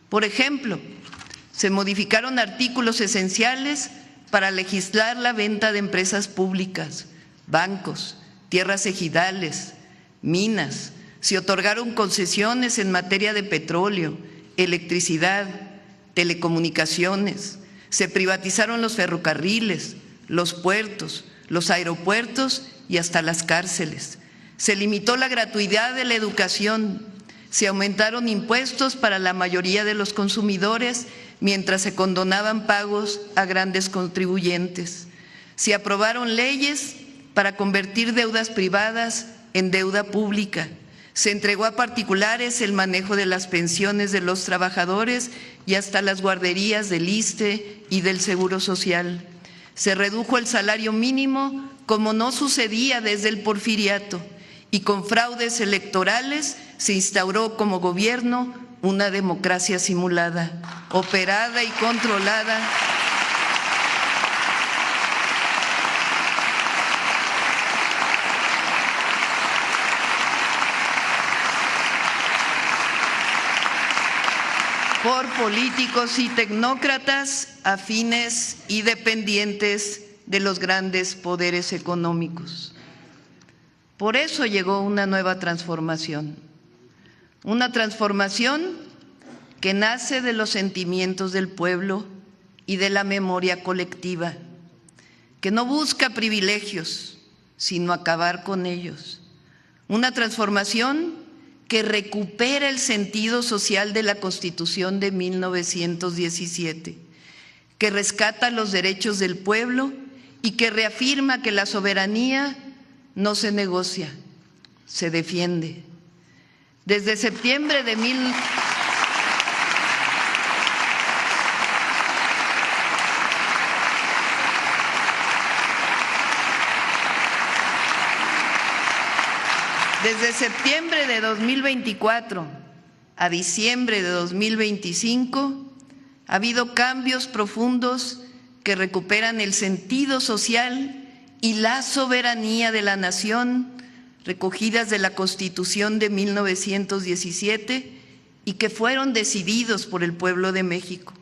Por ejemplo, se modificaron artículos esenciales para legislar la venta de empresas públicas, bancos, tierras ejidales, minas. Se otorgaron concesiones en materia de petróleo, electricidad, telecomunicaciones. Se privatizaron los ferrocarriles, los puertos, los aeropuertos y hasta las cárceles. Se limitó la gratuidad de la educación. Se aumentaron impuestos para la mayoría de los consumidores, mientras se condonaban pagos a grandes contribuyentes. Se aprobaron leyes para convertir deudas privadas en deuda pública. Se entregó a particulares el manejo de las pensiones de los trabajadores y hasta las guarderías del ISSSTE y del Seguro Social. Se redujo el salario mínimo, como no sucedía desde el Porfiriato, y con fraudes electorales se instauró como gobierno una democracia simulada, operada y controlada por políticos y tecnócratas afines y dependientes de los grandes poderes económicos. Por eso llegó una nueva transformación que nace de los sentimientos del pueblo y de la memoria colectiva, que no busca privilegios, sino acabar con ellos. Una transformación que recupera el sentido social de la Constitución de 1917, que rescata los derechos del pueblo y que reafirma que la soberanía no se negocia, se defiende. Desde septiembre de Desde septiembre de 2024 a diciembre de 2025 ha habido cambios profundos que recuperan el sentido social y la soberanía de la nación recogidas de la Constitución de 1917 y que fueron decididos por el pueblo de México,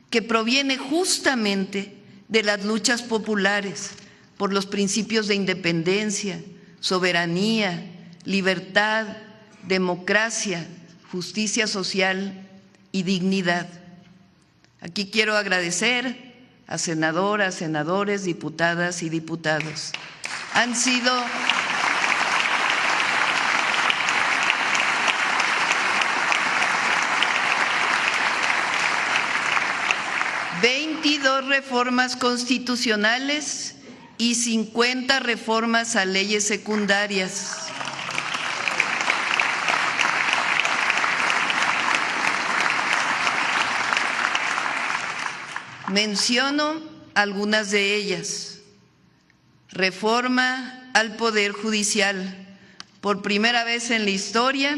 que proviene justamente de las luchas populares por los principios de independencia, soberanía, libertad, democracia, justicia social y dignidad. Aquí quiero agradecer a senadoras, senadores, diputadas y diputados. Han sido 22 reformas constitucionales y 50 reformas a leyes secundarias. Menciono algunas de ellas. Reforma al Poder Judicial. Por primera vez en la historia,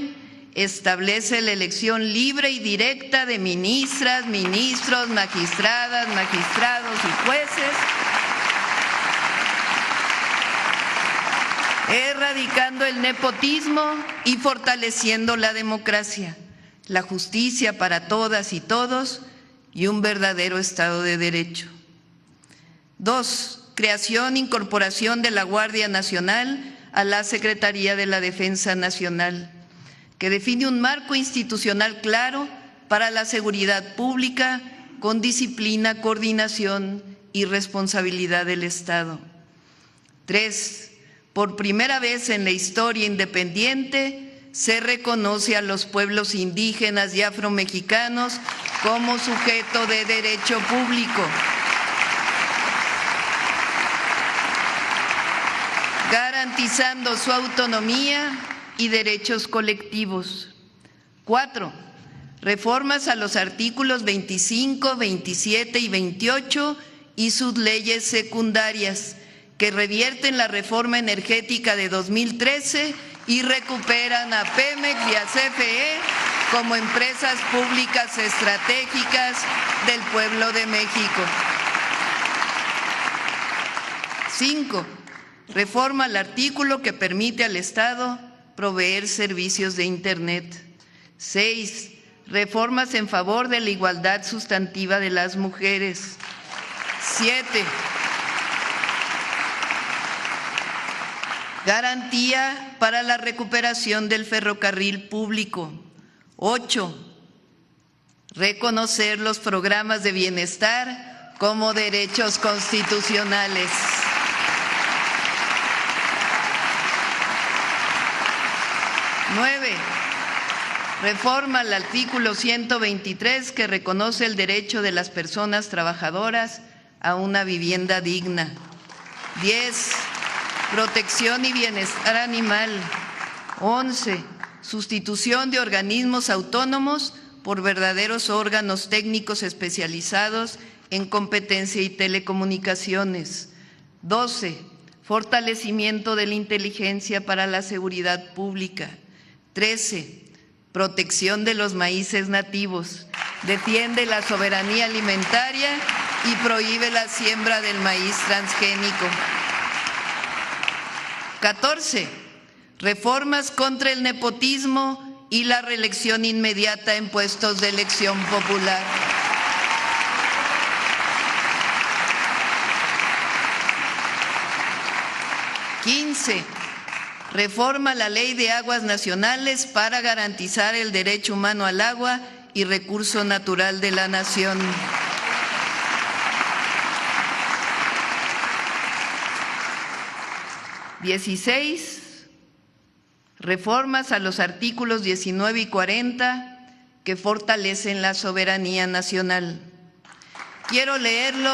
establece la elección libre y directa de ministras, ministros, magistradas, magistrados y jueces, erradicando el nepotismo y fortaleciendo la democracia, la justicia para todas y todos y un verdadero Estado de Derecho. 2. Creación e incorporación de la Guardia Nacional a la Secretaría de la Defensa Nacional, que define un marco institucional claro para la seguridad pública con disciplina, coordinación y responsabilidad del Estado. 3. Por primera vez en la historia independiente se reconoce a los pueblos indígenas y afromexicanos como sujeto de derecho público, garantizando su autonomía y derechos colectivos. 4. Reformas a los artículos 25, 27 y 28 y sus leyes secundarias, que revierten la reforma energética de 2013 y recuperan a Pemex y a CFE como empresas públicas estratégicas del pueblo de México. 5. Reforma al artículo que permite al Estado proveer servicios de Internet. 6. Reformas en favor de la igualdad sustantiva de las mujeres. 7. Garantía para la recuperación del ferrocarril público. 8. Reconocer los programas de bienestar como derechos constitucionales. 9. Reforma al artículo 123 que reconoce el derecho de las personas trabajadoras a una vivienda digna. 10. Protección y bienestar animal. 11. Sustitución de organismos autónomos por verdaderos órganos técnicos especializados en competencia y telecomunicaciones. 12. Fortalecimiento de la inteligencia para la seguridad pública. 13. Protección de los maíces nativos. Defiende la soberanía alimentaria y prohíbe la siembra del maíz transgénico. 14. Reformas contra el nepotismo y la reelección inmediata en puestos de elección popular. 15. Reforma la Ley de Aguas Nacionales para garantizar el derecho humano al agua y recurso natural de la nación. 16. Reformas a los artículos 19 y 40 que fortalecen la soberanía nacional. Quiero leerlo.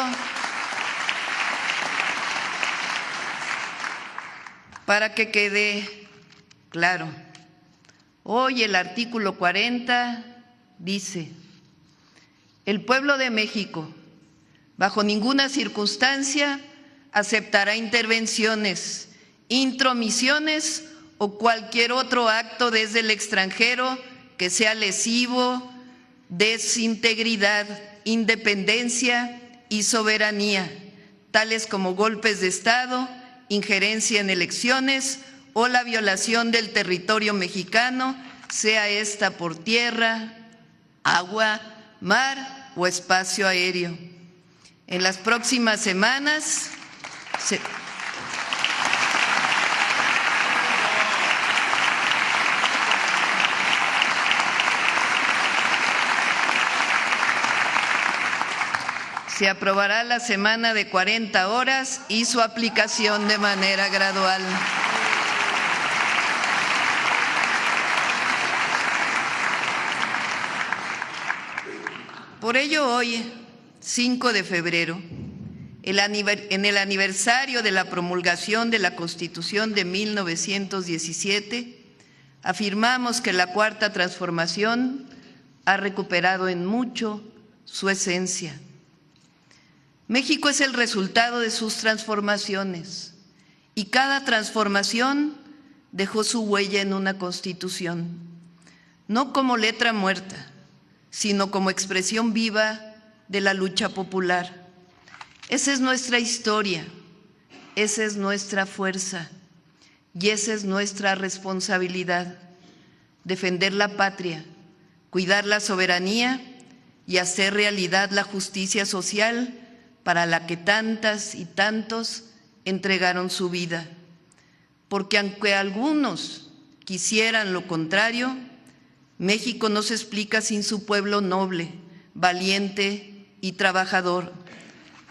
Para que quede claro, hoy el artículo 40 dice: el pueblo de México, bajo ninguna circunstancia, aceptará intervenciones, intromisiones o cualquier otro acto desde el extranjero que sea lesivo de su integridad, independencia y soberanía, tales como golpes de Estado, injerencia en elecciones o la violación del territorio mexicano, sea esta por tierra, agua, mar o espacio aéreo. En las próximas semanas se aprobará la semana de 40 horas y su aplicación de manera gradual. Por ello, hoy, 5 de febrero, en el aniversario de la promulgación de la Constitución de 1917, afirmamos que la Cuarta Transformación ha recuperado en mucho su esencia. México es el resultado de sus transformaciones y cada transformación dejó su huella en una Constitución, no como letra muerta, sino como expresión viva de la lucha popular. Esa es nuestra historia, esa es nuestra fuerza y esa es nuestra responsabilidad: defender la patria, cuidar la soberanía y hacer realidad la justicia social para la que tantas y tantos entregaron su vida. Porque aunque algunos quisieran lo contrario, México no se explica sin su pueblo noble, valiente y trabajador.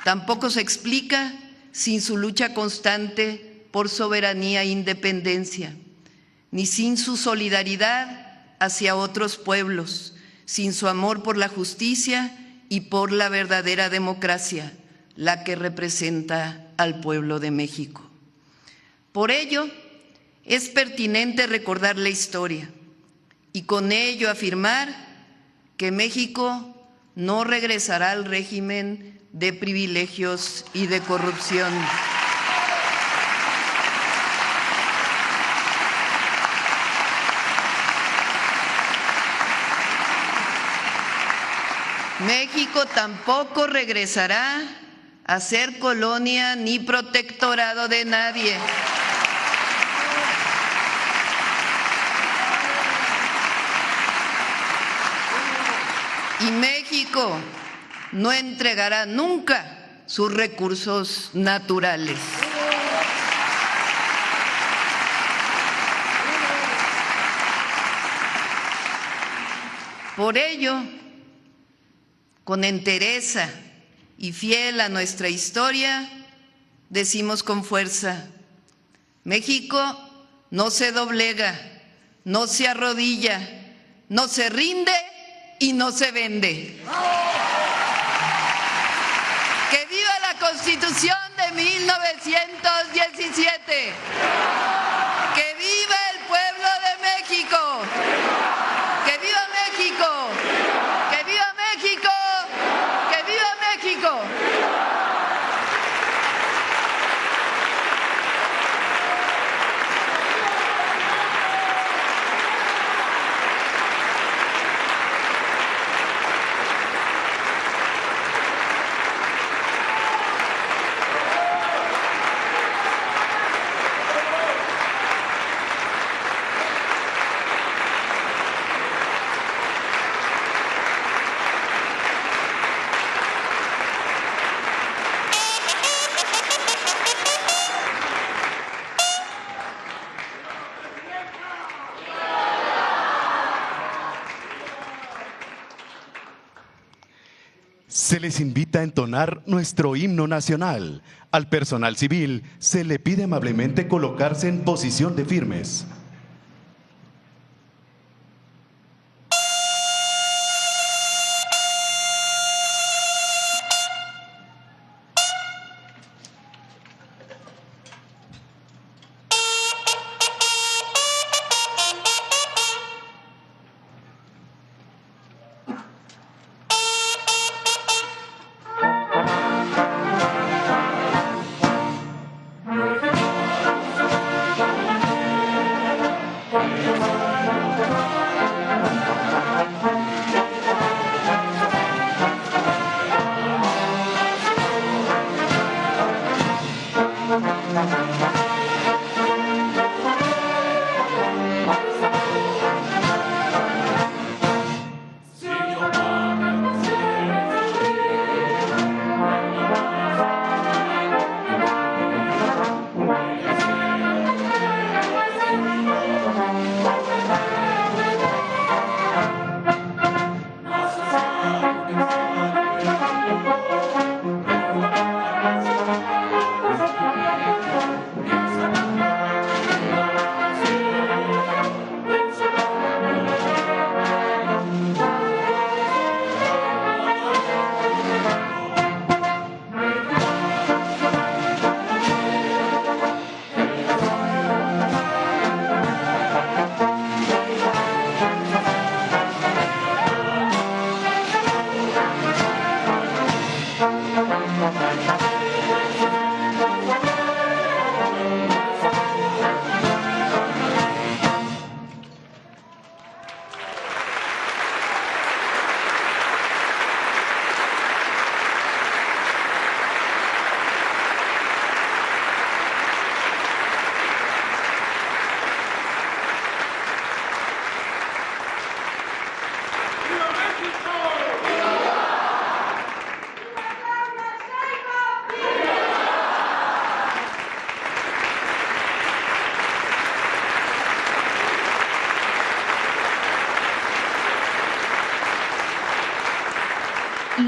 Tampoco se explica sin su lucha constante por soberanía e independencia, ni sin su solidaridad hacia otros pueblos, sin su amor por la justicia y por la verdadera democracia, la que representa al pueblo de México. Por ello, es pertinente recordar la historia y con ello afirmar que México no regresará al régimen de privilegios y de corrupción. México tampoco regresará a ser colonia ni protectorado de nadie. Y México no entregará nunca sus recursos naturales. Por ello, con entereza y fiel a nuestra historia, decimos con fuerza: México no se doblega, no se arrodilla, no se rinde y no se vende. ¡Que viva la Constitución de 1917! ¡Que viva el pueblo de México! ¡Que viva México! ¡Que viva México! ¡Que viva México! Se les invita a entonar nuestro himno nacional. Al personal civil se le pide amablemente colocarse en posición de firmes.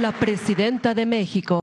La presidenta de México.